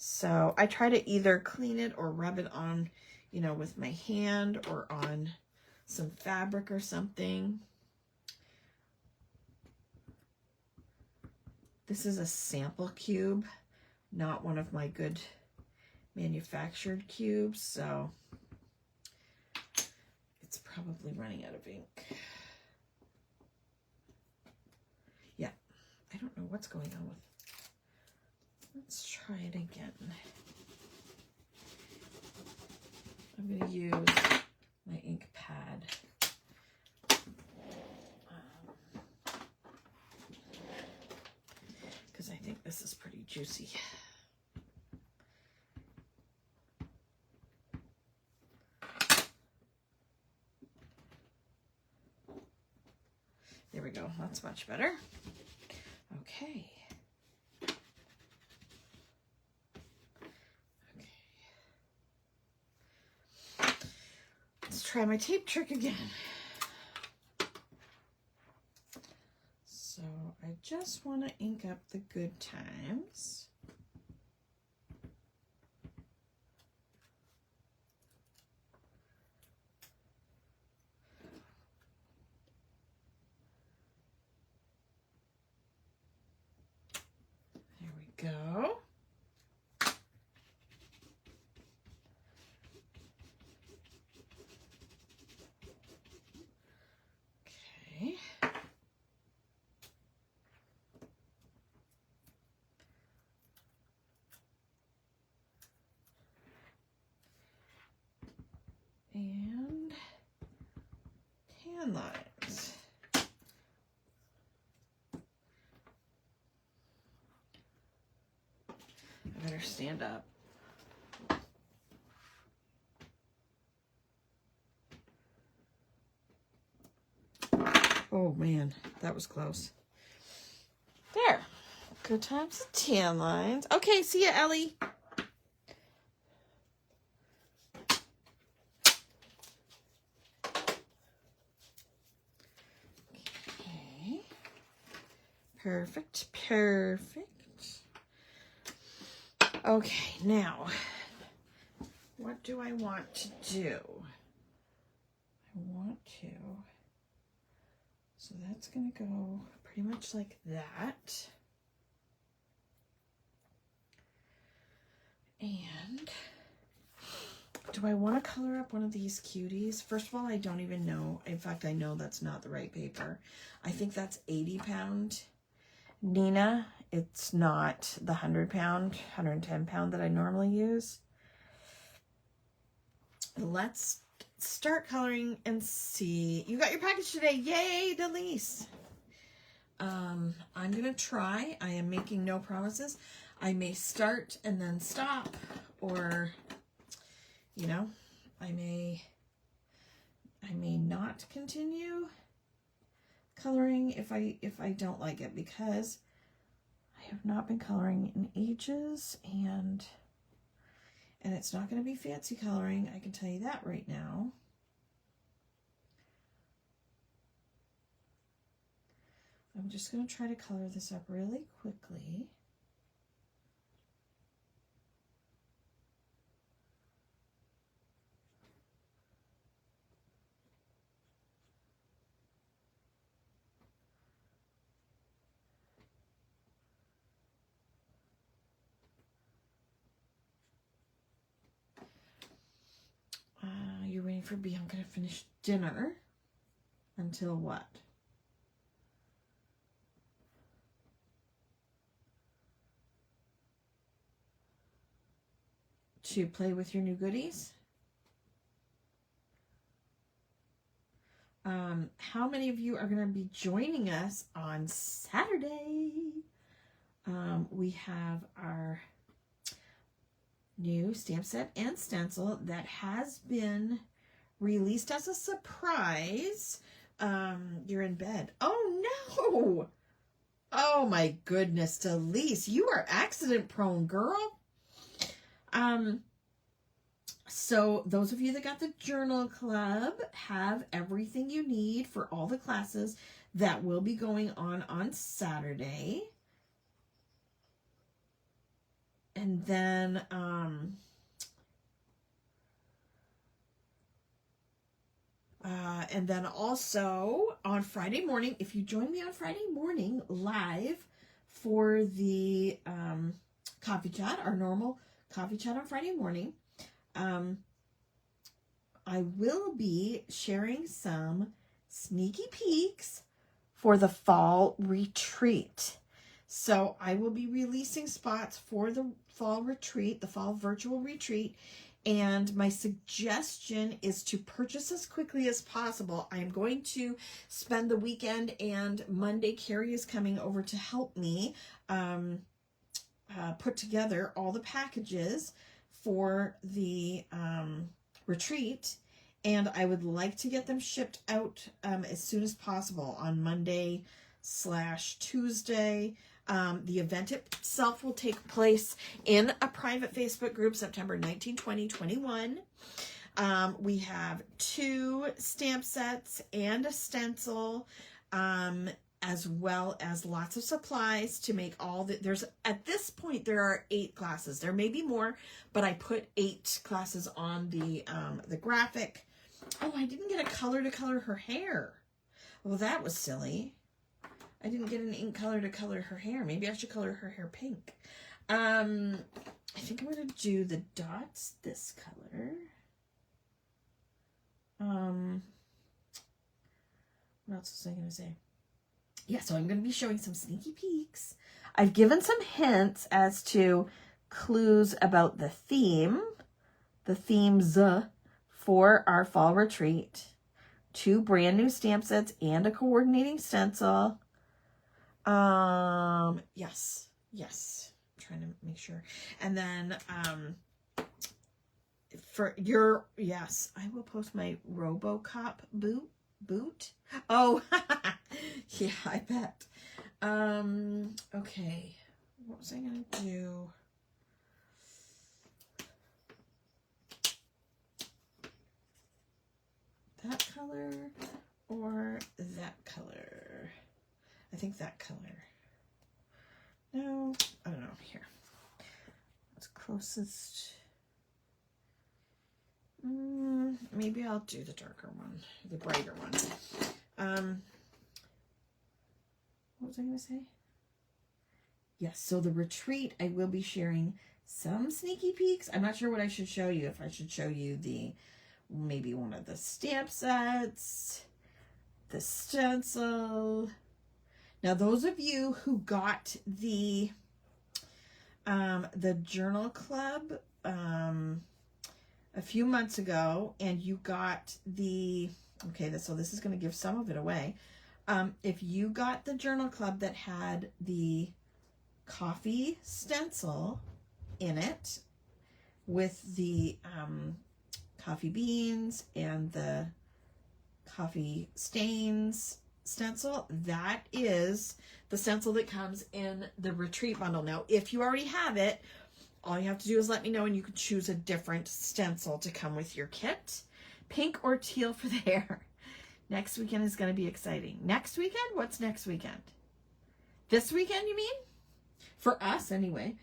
So I try to either clean it or rub it on, you know, with my hand or on some fabric or something. This is a sample cube, not one of my good manufactured cubes, so it's probably running out of ink. Yeah, I don't know what's going on with. Let's try it again. I'm going to use my ink pad. Because I think this is pretty juicy. There we go. That's much better. Okay. Let's try my tape trick again. So I just want to ink up the good times. There we go. Okay. And tan lines. I better stand up. Oh man, that was close. There. Good times and tan lines. Okay, see ya, Ellie. Okay. Perfect, perfect. Okay, now, what do I want to do? I want to, so that's going to go pretty much like that. And do I want to color up one of these cuties? First of all, I don't even know. In fact, I know that's not the right paper. I think that's 80 pound Nina. It's not the 100 pound, 110 pound that I normally use. Let's start coloring and see. You got your package today. Yay, Delise. I'm going to try. I am making no promises. I may start and then stop, or, you know, I may not continue coloring if I don't like it, because I have not been coloring in ages, and it's not going to be fancy coloring. I can tell you that right now. I'm just going to try to color this up really quickly. You're waiting for B. I'm going to finish dinner until what? To play with your new goodies? How many of you are going to be joining us on Saturday? We have our new stamp set and stencil that has been released as a surprise. You're in bed. Oh no! Oh my goodness, Delise, you are accident prone, girl. So those of you that got the journal club have everything you need for all the classes that will be going on Saturday. And then, also on Friday morning, if you join me on Friday morning live for the coffee chat, our normal coffee chat on Friday morning, I will be sharing some sneaky peeks for the fall retreat. So I will be releasing spots for the fall retreat, the fall virtual retreat. And my suggestion is to purchase as quickly as possible. I am going to spend the weekend, and Monday Carrie is coming over to help me put together all the packages for the retreat. And I would like to get them shipped out as soon as possible on Monday/Tuesday. The event itself will take place in a private Facebook group September 19, 2021. We have 2 stamp sets and a stencil, as well as lots of supplies to make all the, at this point, there are 8 classes. There may be more, but I put 8 classes on the graphic. Oh, I didn't get a color to color her hair. Well, that was silly. I didn't get an ink color to color her hair. Maybe I should color her hair pink. I think I'm going to do the dots this color. What else was I going to say? Yeah, so I'm going to be showing some sneaky peeks. I've given some hints as to clues about the themes for our fall retreat. 2 brand new stamp sets and a coordinating stencil. Yes. I'm trying to make sure. And then, yes, I will post my RoboCop boot. Oh, yeah, I bet. Okay. What was I going to do? That color or that color? I think that color. No, I don't know. Here. What's closest? Maybe I'll do the darker one, the brighter one. What was I going to say? Yes, so the retreat, I will be sharing some sneaky peeks. I'm not sure what I should show you. If I should show you maybe one of the stamp sets, the stencil. Now, those of you who got the journal club a few months ago, and you got so this is going to give some of it away. If you got the journal club that had the coffee stencil in it with the coffee beans and the coffee stains stencil, that is the stencil that comes in the retreat bundle. Now, if you already have it, all you have to do is let me know, and you can choose a different stencil to come with your kit. Pink or teal for the hair. Next weekend is going to be exciting. Next weekend? What's next weekend? This weekend, you mean? For us, anyway.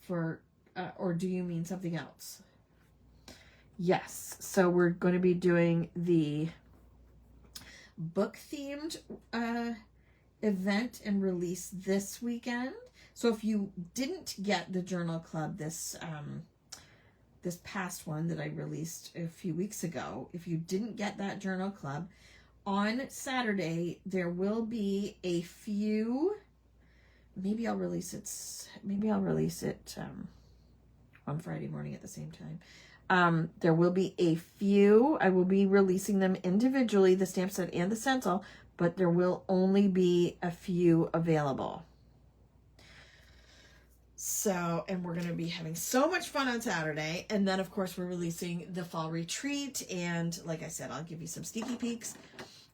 Or do you mean something else? Yes. So we're going to be doing the book-themed event and release this weekend. So if you didn't get the journal club this past one that I released a few weeks ago, if you didn't get that journal club, on Saturday there will be a few. Maybe I'll release it on Friday morning at the same time. There will be a few. I will be releasing them individually, the stamp set and the stencil, but there will only be a few available. So, and we're going to be having so much fun on Saturday. And then, of course, we're releasing the fall retreat. And like I said, I'll give you some sneaky peeks.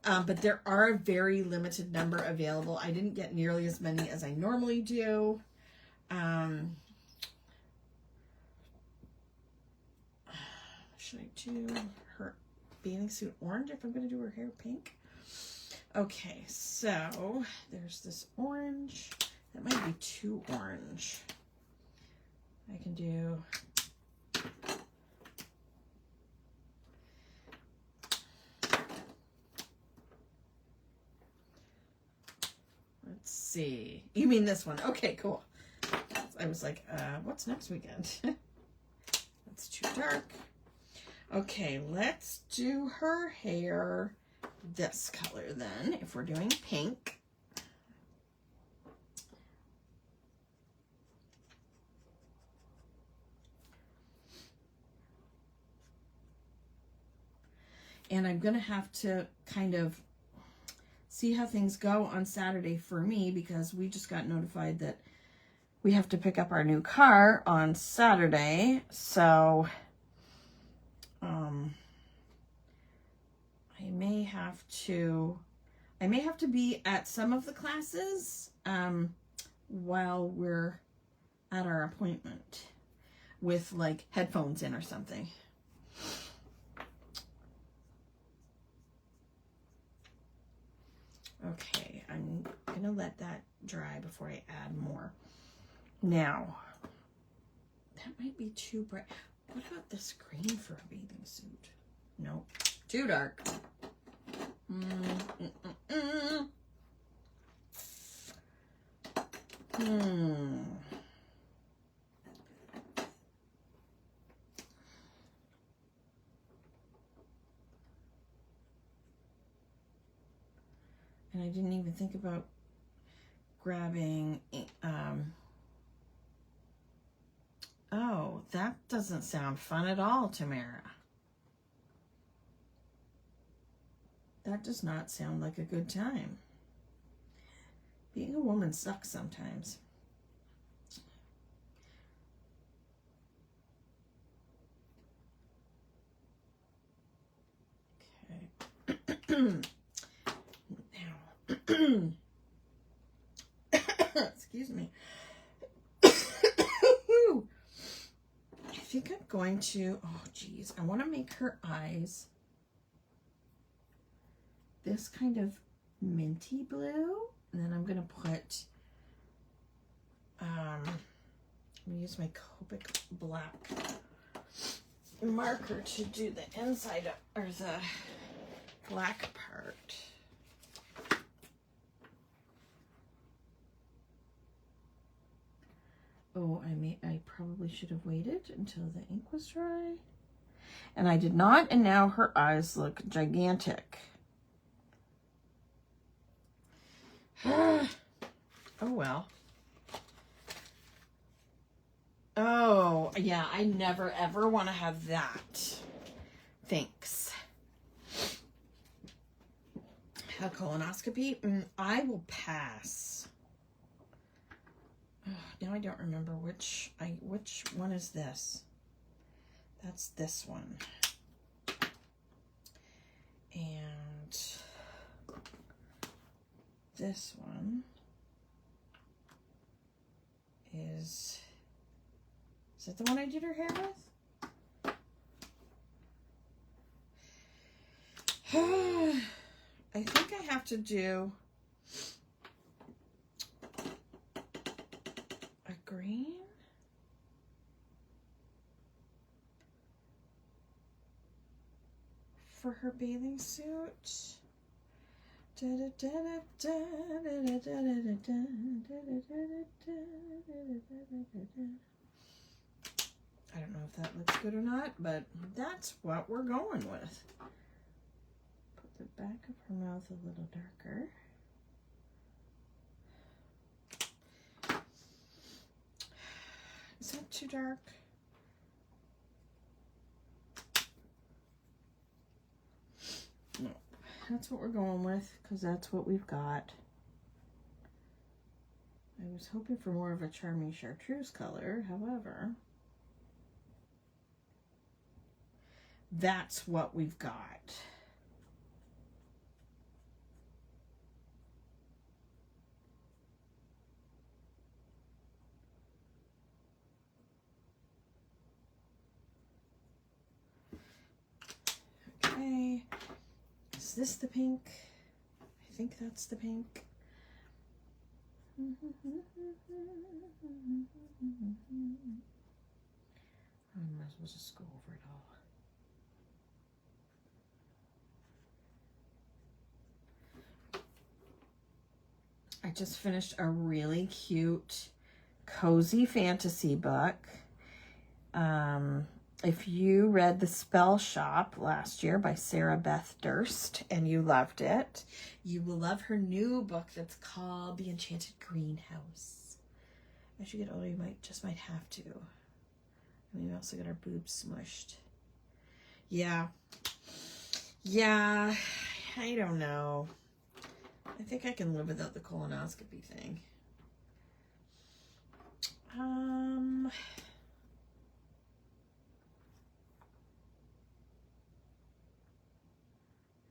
But there are a very limited number available. I didn't get nearly as many as I normally do. Should I do her bathing suit orange if I'm going to do her hair pink? Okay, so there's this orange. That might be too orange. I can do... Let's see. You mean this one? Okay, cool. I was like, what's next weekend? That's too dark. Okay, let's do her hair this color then, if we're doing pink. And I'm going to have to kind of see how things go on Saturday for me, because we just got notified that we have to pick up our new car on Saturday. So, I may have to be at some of the classes, while we're at our appointment with like headphones in or something. Okay, I'm gonna let that dry before I add more. Now, that might be too bright. What about this green for a bathing suit? Nope, too dark. And I didn't even think about grabbing, oh, that doesn't sound fun at all, Tamara. That does not sound like a good time. Being a woman sucks sometimes. Okay. Now, excuse me. I think I'm going to, oh geez, I want to make her eyes this kind of minty blue, and then I'm going to put, I'm going to use my Copic black marker to do the inside, or the black part. Oh, I probably should have waited until the ink was dry. And I did not, and now her eyes look gigantic. Oh well. Oh, yeah, I never ever want to have that. Thanks. A colonoscopy? I will pass. Now I don't remember which one is this. That's this one. And this one is that the one I did her hair with? I think I have to do a green. For her bathing suit. I don't know if that looks good or not, but that's what we're going with. Put the back of her mouth a little darker. Is that too dark? No, that's what we're going with, because that's what we've got. I was hoping for more of a Charming Chartreuse color, however, that's what we've got. Okay, is this the pink? I think that's the pink. I might as well just go over it all. I just finished a really cute, cozy fantasy book. If you read The Spell Shop last year by Sarah Beth Durst and you loved it, you will love her new book that's called The Enchanted Greenhouse. As you get older, you might have to. And we also got our boobs smushed. Yeah, I don't know. I think I can live without the colonoscopy thing. I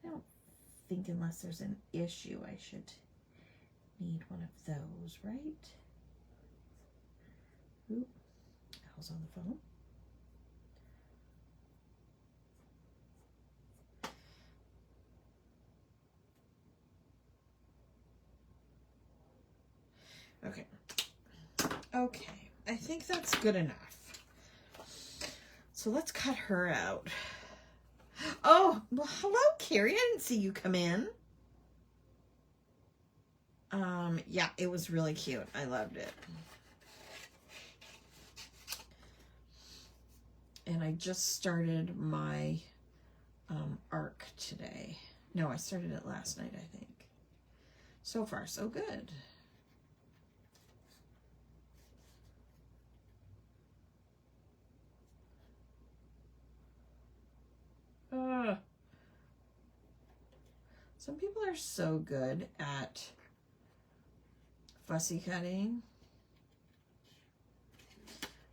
don't think unless there's an issue I should need one of those, right? Oop, Al's on the phone. Okay, I think that's good enough. So let's cut her out. Oh, well, hello, Carrie. I didn't see you come in. Yeah, it was really cute. I loved it. And I just started my arc today. No, I started it last night, I think. So far, so good. Some people are so good at fussy cutting.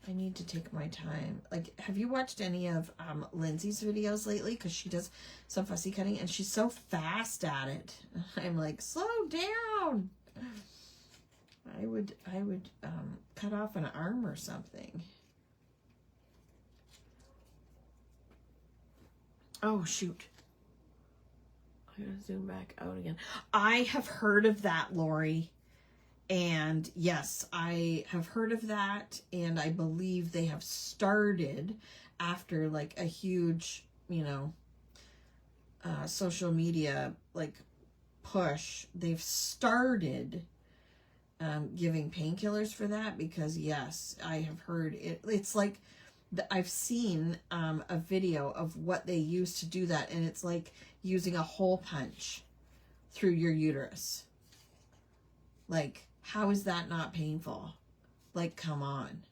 I need to take my time. Like, have you watched any of Lindsay's videos lately? Because she does some fussy cutting and she's so fast at it. I'm like, slow down. I would cut off an arm or something. Oh, shoot. I'm going to zoom back out again. I have heard of that, Lori. And yes, I have heard of that. And I believe they have started after like a huge, social media like push. They've started giving painkillers for that because yes, I have heard it. It's like I've seen a video of what they use to do that, and it's like using a hole punch through your uterus. Like, how is that not painful? Like, come on.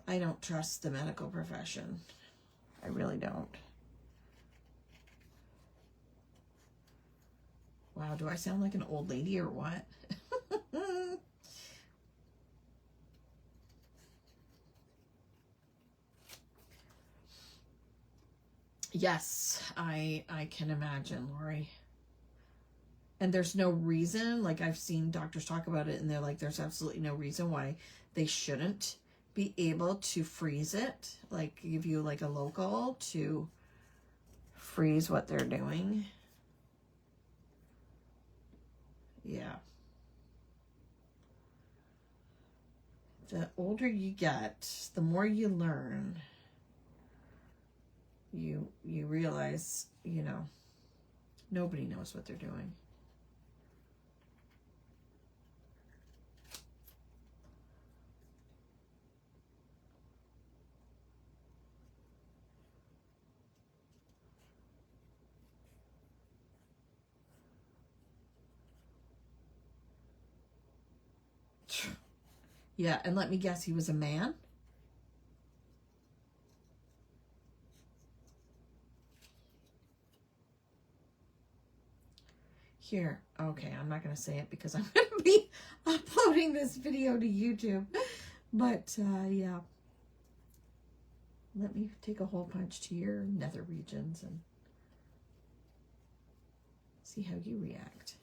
I don't trust the medical profession. I really don't. Wow, do I sound like an old lady or what? Yes, I can imagine, Lori. And there's no reason, like I've seen doctors talk about it and they're like, there's absolutely no reason why they shouldn't be able to freeze it, like give you like a local to freeze what they're doing. Yeah. The older you get, the more you learn. You realize, nobody knows what they're doing. Yeah, and let me guess, he was a man? Here, okay, I'm not going to say it because I'm going to be uploading this video to YouTube. But, yeah. Let me take a hole punch to your nether regions and see how you react.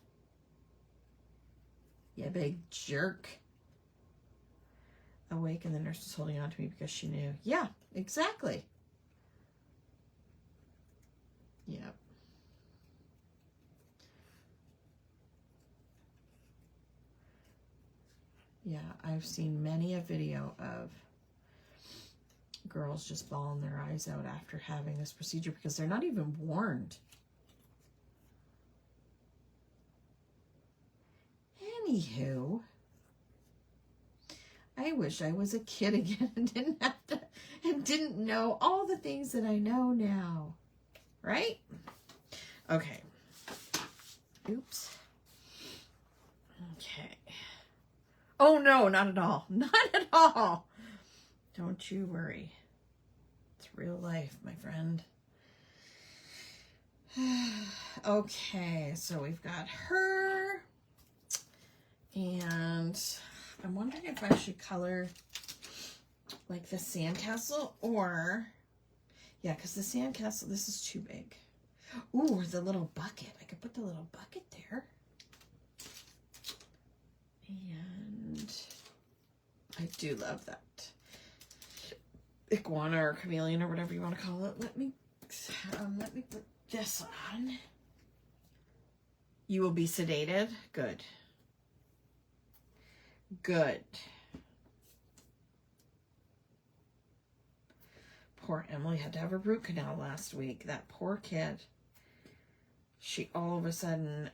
Yeah, big jerk. Awake, and the nurse was holding on to me because she knew. Yeah, exactly. Yep. Yeah, I've seen many a video of girls just bawling their eyes out after having this procedure because they're not even warned. Anywho, I wish I was a kid again and didn't know all the things that I know now. Right? Okay. Oops. Okay. Oh no, not at all. Not at all. Don't you worry. It's real life, my friend. Okay, so we've got her. And I'm wondering if I should color like the sandcastle or, yeah, because the sandcastle, this is too big. Ooh, or the little bucket. I could put the little bucket there. And I do love that iguana or chameleon or whatever you want to call it. Let me put this on. You will be sedated. Good. Good. Poor Emily had to have a root canal last week. That poor kid. She all of a sudden,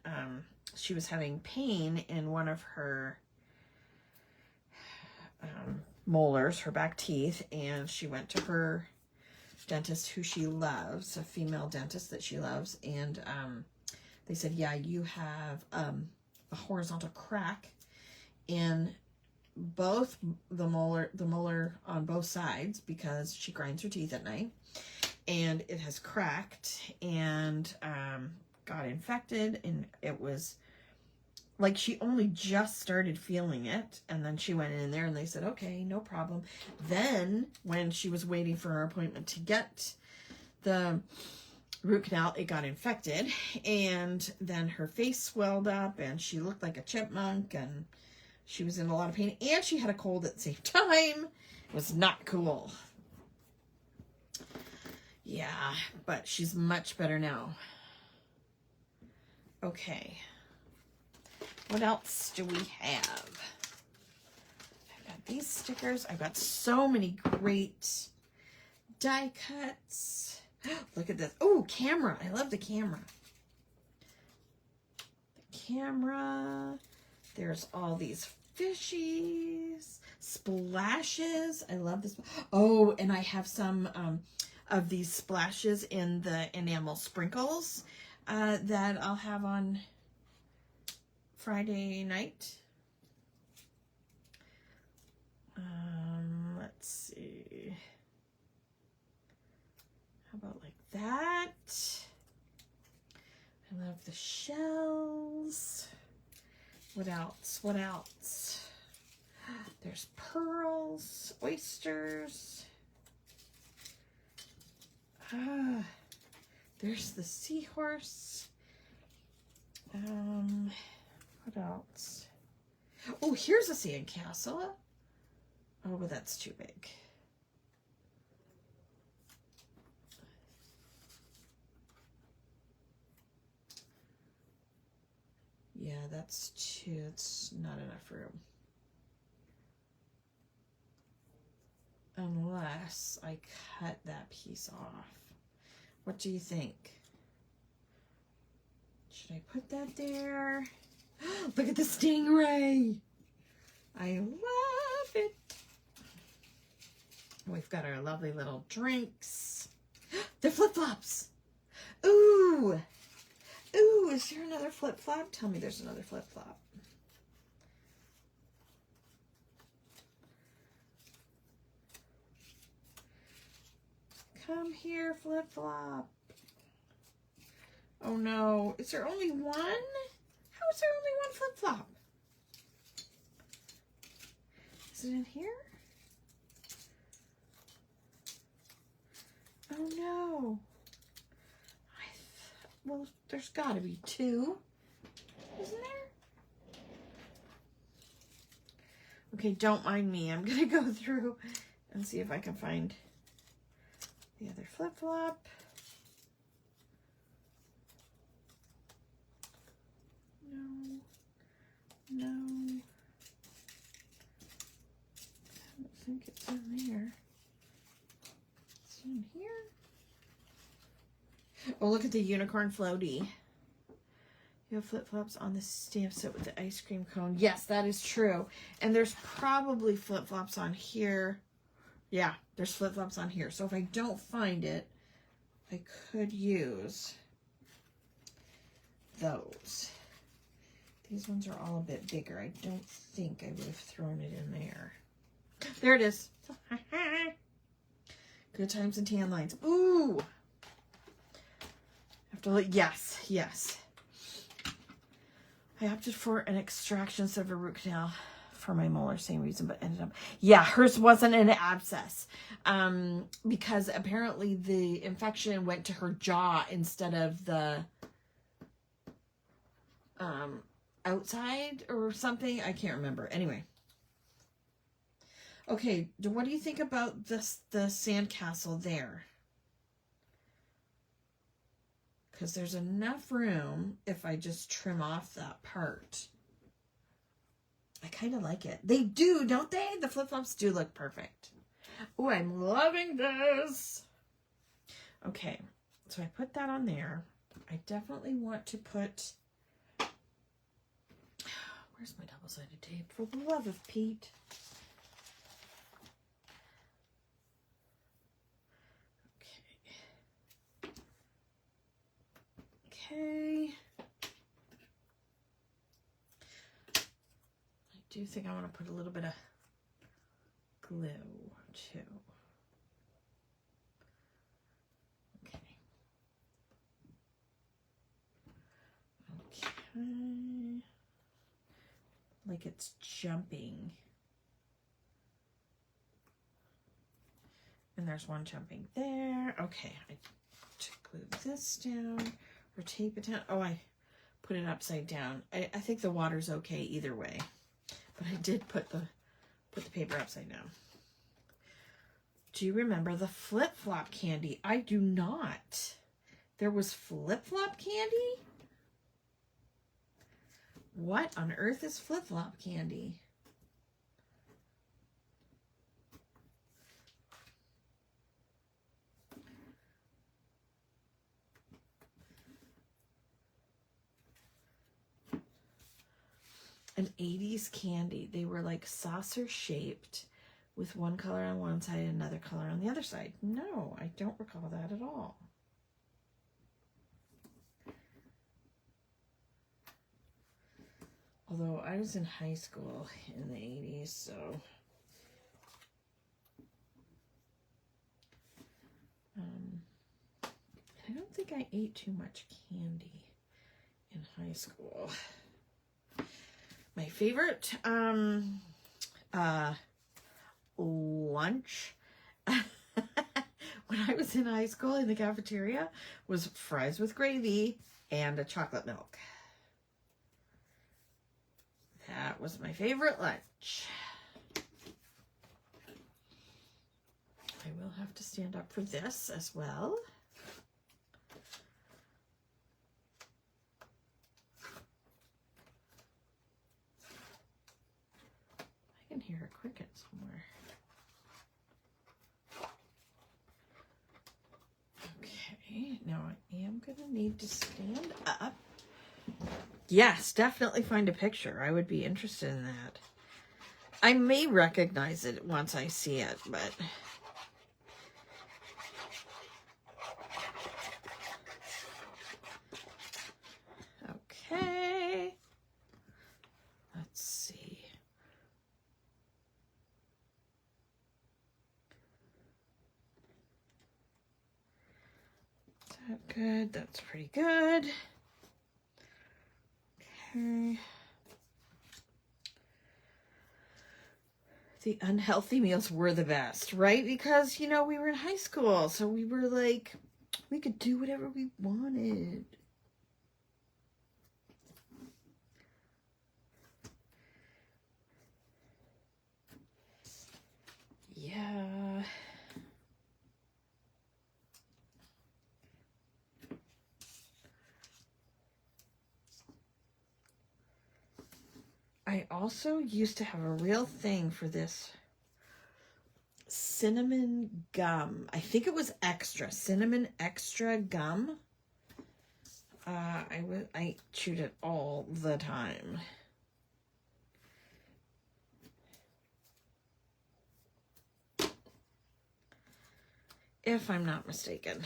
she was having pain in one of her molars, her back teeth, and she went to her dentist who she loves, a female dentist that she loves, and they said, yeah, you have a horizontal crack in both the molar on both sides because she grinds her teeth at night, and it has cracked and got infected, and it was like she only just started feeling it, and then she went in there and they said, okay, no problem. Then when she was waiting for her appointment to get the root canal, it got infected, and then her face swelled up and she looked like a chipmunk, and she was in a lot of pain, and she had a cold at the same time. It was not cool. Yeah, but she's much better now. Okay. What else do we have? I've got these stickers. I've got so many great die cuts. Look at this. Oh, camera. I love the camera. The camera. There's all these fishies, splashes. I love this. Oh, and I have some of these splashes in the enamel sprinkles that I'll have on Friday night. Let's see. How about like that? I love the shells. What else? What else? There's pearls, oysters. There's the seahorse. What else? Oh, here's a sandcastle. Oh, but that's too big. Yeah, that's too, it's not enough room. Unless I cut that piece off. What do you think? Should I put that there? Look at the stingray. I love it. We've got our lovely little drinks. The flip-flops. Ooh. Ooh, is there another flip-flop? Tell me there's another flip-flop. Come here, flip-flop. Oh no, is there only one? How is there only one flip-flop? Is it in here? Oh no. Well, there's got to be two, isn't there? Okay, don't mind me. I'm going to go through and see if I can find the other flip-flop. No. No. think it's in there. It's in here. Oh, look at the unicorn floaty. You have flip-flops on the stamp set with the ice cream cone. Yes, that is true. And there's probably flip-flops on here. Yeah, there's flip-flops on here. So if I don't find it, I could use those. These ones are all a bit bigger. I don't think I would have thrown it in there. There it is. Good times and tan lines. Ooh. Have to look. Yes, yes. I opted for an extraction instead of a root canal for my molar, same reason, but ended up, yeah, hers wasn't an abscess, because apparently the infection went to her jaw instead of the outside or something. I can't remember. Anyway. Okay, what do you think about this, the sandcastle there? Because there's enough room if I just trim off that part. I kind of like it. They do, don't they? The flip-flops do look perfect. Oh, I'm loving this. Okay, so I put that on there. I definitely want to put... Where's my double-sided tape? For the love of Pete. Okay. I do think I want to put a little bit of glue too. Okay. Okay. Like it's jumping. And there's one jumping there. Okay, I to glue this down. Or tape it down. Oh, I put it upside down. I think the water's okay either way. But I did put the paper upside down. Do you remember the flip-flop candy? I do not. There was flip-flop candy? What on earth is flip-flop candy? An 80s candy. They were like saucer shaped with one color on one side and another color on the other side. No, I don't recall that at all. Although I was in high school in the 80s, so I don't think I ate too much candy in high school. My favorite lunch when I was in high school in the cafeteria was fries with gravy and a chocolate milk. That was my favorite lunch. I will have to stand up for this as well. I can hear a cricket somewhere. Okay, now I am going to need to stand up. Yes, definitely find a picture. I would be interested in that. I may recognize it once I see it, but... Okay. Let's see. Is that good? That's pretty good. Okay. The unhealthy meals were the best, right? Because, you know, we were in high school, so we were like, we could do whatever we wanted. Yeah. I also used to have a real thing for this cinnamon gum. I think it was extra. Cinnamon extra gum. I chewed it all the time. If I'm not mistaken.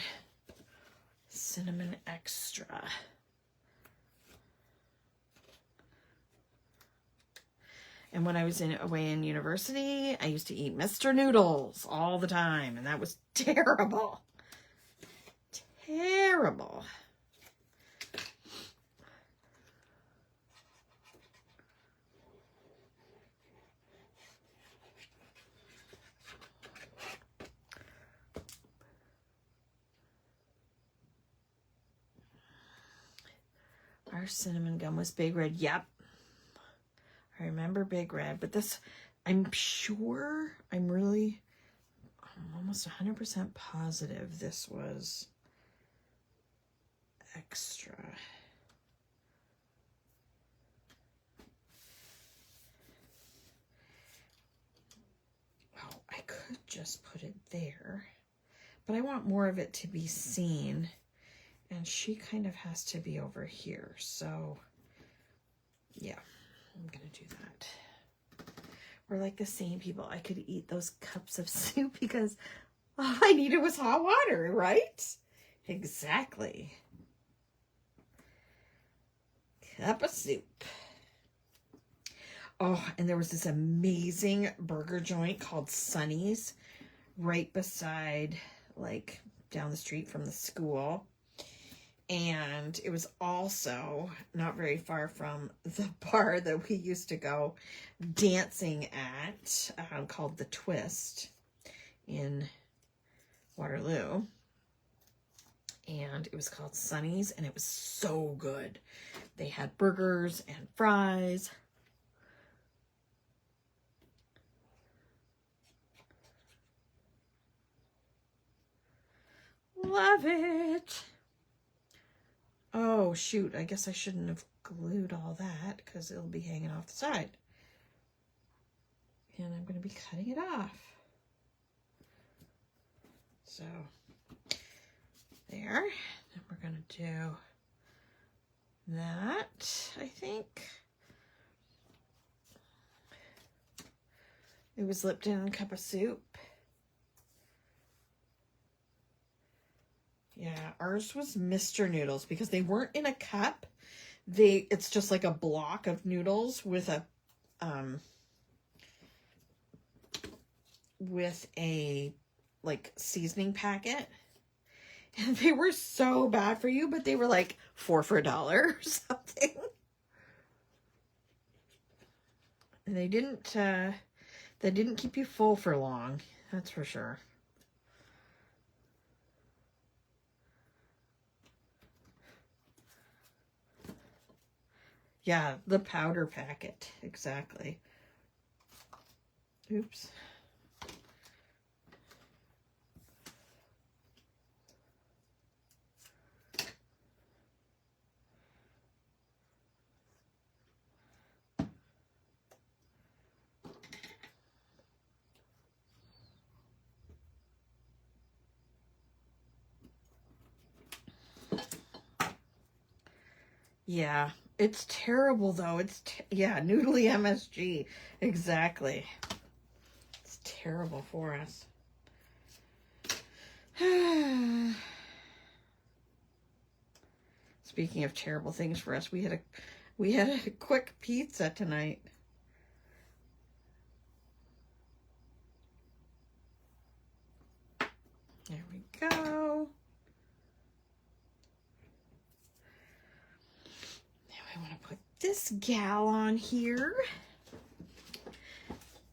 Cinnamon extra. And when I was away in university, I used to eat Mr. Noodles all the time. And that was terrible. Terrible. Our cinnamon gum was Big Red. Yep. I remember Big Red. But this, I'm almost 100% positive this was extra. Oh, I could just put it there. But I want more of it to be seen. And she kind of has to be over here. So, yeah, I'm going to do that. We're like the same people. I could eat those cups of soup because all I needed was hot water, right? Exactly. Cup of soup. Oh, and there was this amazing burger joint called Sonny's right beside, like, down the street from the school. And it was also not very far from the bar that we used to go dancing at, called The Twist in Waterloo. And it was called Sonny's, and it was so good. They had burgers and fries. Love it. Oh, shoot. I guess I shouldn't have glued all that because it'll be hanging off the side. And I'm going to be cutting it off. So, there. And we're going to do that, I think. It was Lipton cup of soup. Yeah, ours was Mr. Noodles because they weren't in a cup. It's just like a block of noodles with a like seasoning packet. And they were so bad for you, but they were like 4 for $1 or something. And they didn't keep you full for long, that's for sure. Yeah, the powder packet, exactly. Oops. Yeah, it's terrible though. Yeah, noodly MSG. Exactly. It's terrible for us. Speaking of terrible things for us, we had a quick pizza tonight. There we go. I want to put this gal on here.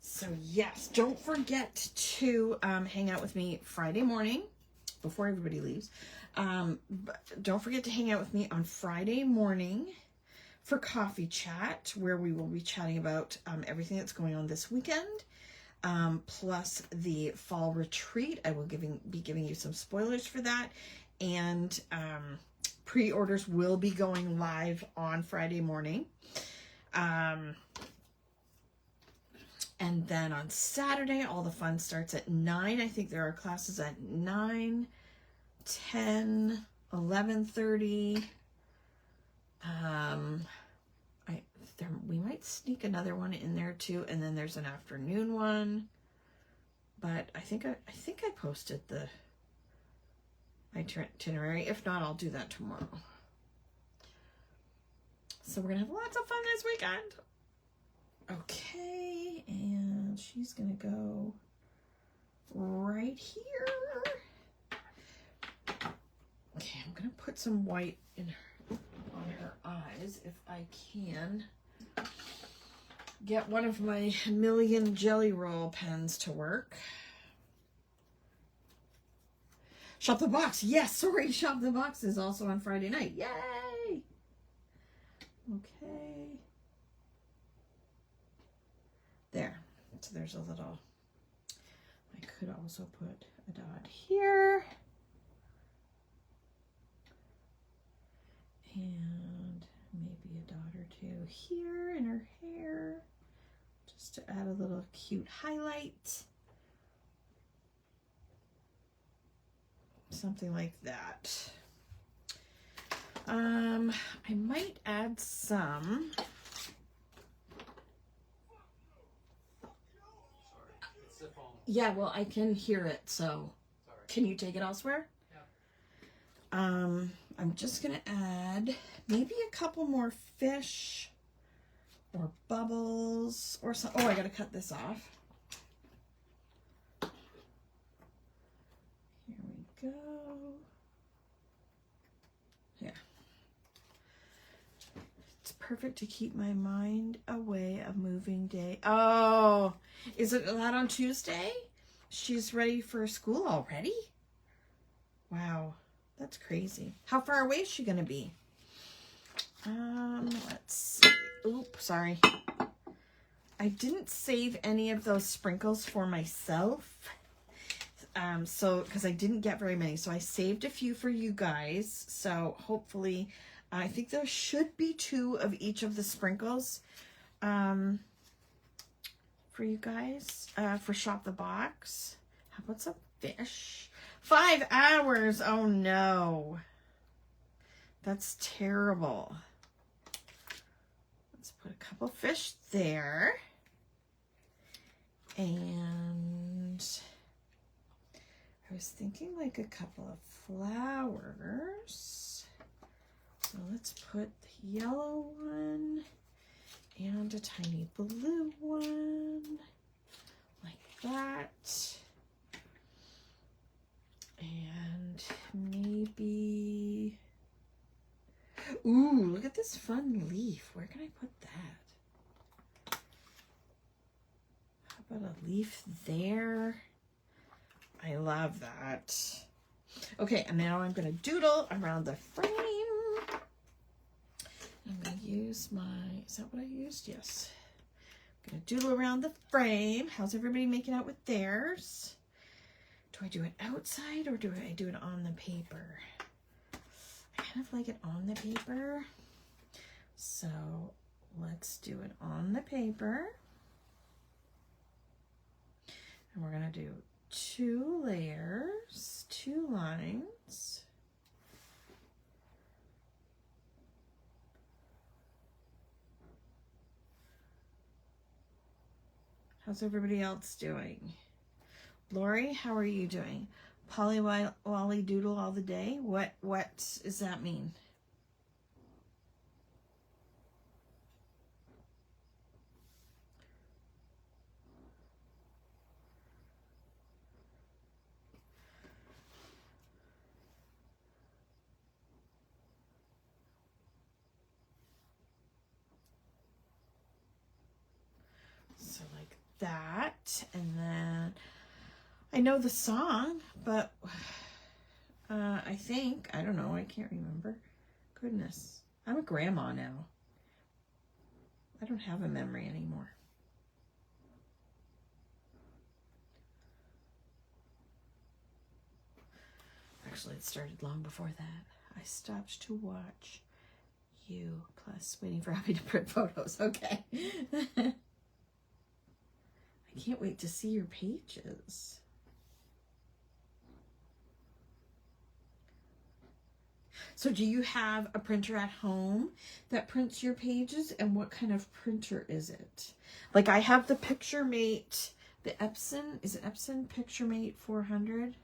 So yes, don't forget to hang out with me Friday morning before everybody leaves. Don't forget to hang out with me on Friday morning for coffee chat, where we will be chatting about everything that's going on this weekend, plus the fall retreat. I will be giving you some spoilers for that, and pre-orders will be going live on Friday morning. And then on Saturday, all the fun starts at 9. I think there are classes at 9, 10, 11:30. We might sneak another one in there too, and then there's an afternoon one. But I think I posted the itinerary. If not, I'll do that tomorrow. So we're gonna have lots of fun this weekend. Okay, and she's gonna go right here. Okay, I'm gonna put some white in on her eyes if I can get one of my million jelly roll pens to work. Shop the Box. Yes, sorry, Shop the Box is also on Friday night. Yay! Okay. There. So there's a little, I could also put a dot here. And maybe a dot or two here in her hair, just to add a little cute highlight. Something like that. I might add some. Yeah, well, I can hear it, so can you take it elsewhere? Yeah. I'm just gonna add maybe a couple more fish or bubbles or something. Oh, I gotta cut this off. Here we go. Yeah. It's perfect to keep my mind away of moving day. Oh, is it that on Tuesday? She's ready for school already? Wow. That's crazy. How far away is she gonna be? Let's see. Oops, sorry. I didn't save any of those sprinkles for myself. So, because I didn't get very many. So I saved a few for you guys. So hopefully, I think there should be 2 of each of the sprinkles. For you guys. For Shop the Box. How about some fish? 5 hours. Oh no. That's terrible. Let's put a couple fish there. And I was thinking like a couple of flowers. So let's put the yellow one and a tiny blue one. Like that. And maybe, ooh, look at this fun leaf. Where can I put that? How about a leaf there? I love that. Okay, and now I'm going to doodle around the frame. I'm going to use my, is that what I used? Yes. I'm going to doodle around the frame. How's everybody making out with theirs? Do I do it outside or do I do it on the paper? I kind of like it on the paper. So let's do it on the paper. And we're going to do 2 layers, 2 lines. How's everybody else doing? Lori, how are you doing? Polly Wally Doodle all the day? What does that mean? So like that, and then I know the song, but I think, I don't know, I can't remember. Goodness, I'm a grandma now. I don't have a memory anymore. Actually, it started long before that. I stopped to watch you, plus waiting for Happy to print photos. Okay. Can't wait to see your pages. So do you have a printer at home that prints your pages? And what kind of printer is it? Like I have the PictureMate, the Epson, is it Epson PictureMate 400?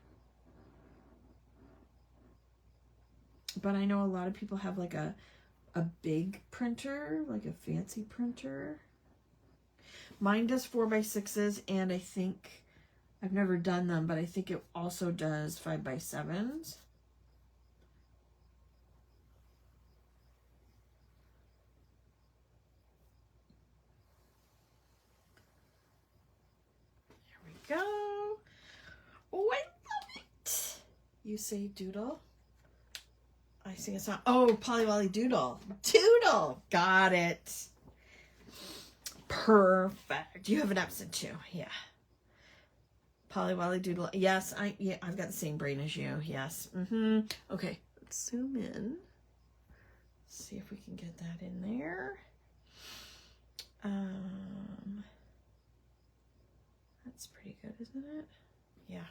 But I know a lot of people have like a big printer, like a fancy printer. Mine does 4x6s, and I think, I've never done them, but I think it also does 5x7s. Go. Oh, I love it. You say doodle. I sing a song. Oh, Polly Wolly Doodle. Doodle. Got it. Perfect. You have an Epson too. Yeah. Polly Wolly Doodle. Yes, I've got the same brain as you. Yes. Okay. Let's zoom in. See if we can get that in there. That's pretty good, isn't it? Yeah.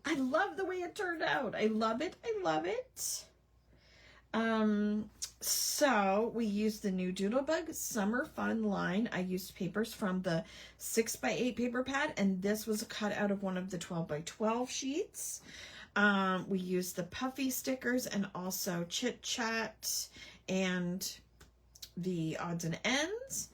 I love the way it turned out. I love it. I love it. So we used the new Doodlebug Summer Fun line. I used papers from the 6x8 paper pad, and this was cut out of one of the 12x12 sheets. We used the puffy stickers and also Chit Chat and the odds and ends.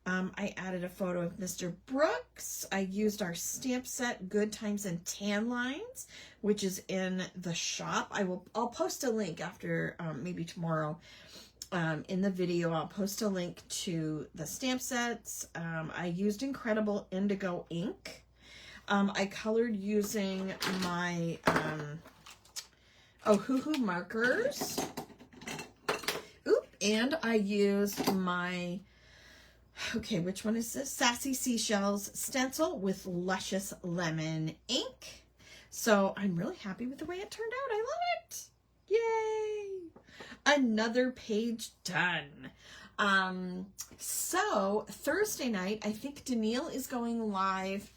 I added a photo of Mr. Brooks. I used our stamp set, Good Times and Tan Lines, which is in the shop. I'll post a link after, maybe tomorrow, in the video. I'll post a link to the stamp sets. I used Incredible Indigo ink. I colored using my, Hoo Hoo markers. And I used my, okay, which one is this? Sassy Seashells stencil with Luscious Lemon ink. So I'm really happy with the way it turned out. I love it. Yay. Another page done. So Thursday night, I think Danielle is going live.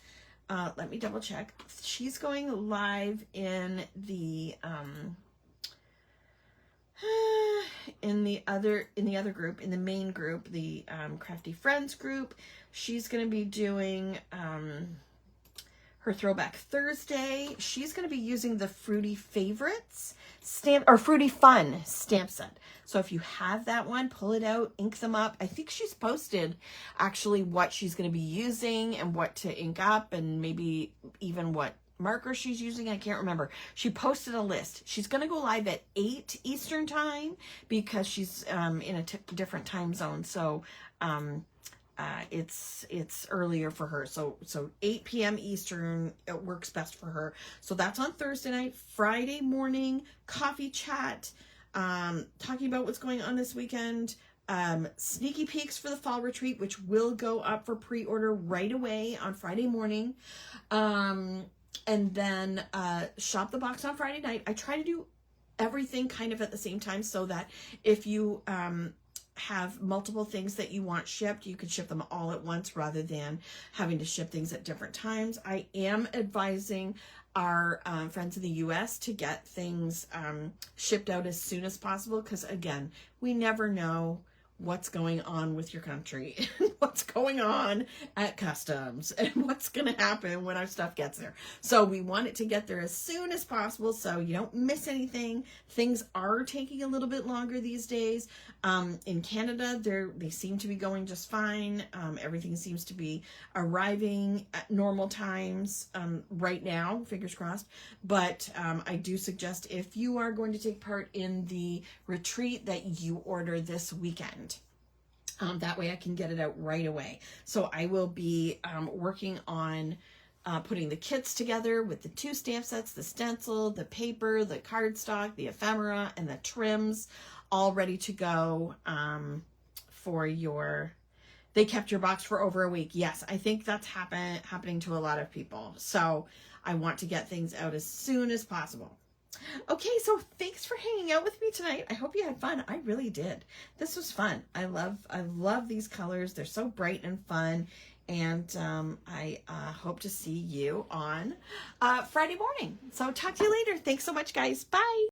Let me double check. She's going live in the, in the other group, in the main group, the Crafty Friends group. She's going to be doing her Throwback Thursday. She's going to be using the Fruity Favorites stamp, or Fruity Fun stamp set. So if you have that one, pull it out, ink them up. I think she's posted actually what she's going to be using and what to ink up, and maybe even what marker she's using. I can't remember. She posted a list. She's going to go live at 8 Eastern time because she's in a different time zone. So it's earlier for her. So 8 p.m. Eastern, it works best for her. So that's on Thursday night. Friday morning, coffee chat, talking about what's going on this weekend. Sneaky peeks for the fall retreat, which will go up for pre-order right away on Friday morning. And then shop the box on Friday night. I try to do everything kind of at the same time so that if you have multiple things that you want shipped, you can ship them all at once rather than having to ship things at different times. I am advising our friends in the US to get things shipped out as soon as possible because, again, we never know what's going on with your country, and what's going on at customs, and what's going to happen when our stuff gets there. So we want it to get there as soon as possible so you don't miss anything. Things are taking a little bit longer these days. In Canada, they seem to be going just fine. Everything seems to be arriving at normal times right now, fingers crossed. But I do suggest if you are going to take part in the retreat that you order this weekend. That way I can get it out right away. So I will be working on putting the kits together with the 2 stamp sets, the stencil, the paper, the cardstock, the ephemera, and the trims, all ready to go for your... They kept your box for over a week. Yes, I think that's happening to a lot of people. So I want to get things out as soon as possible. Okay, so thanks for hanging out with me tonight. I hope you had fun. I really did. This was fun. I love these colors. They're so bright and fun. And I hope to see you on Friday morning. So talk to you later. Thanks so much, guys. Bye.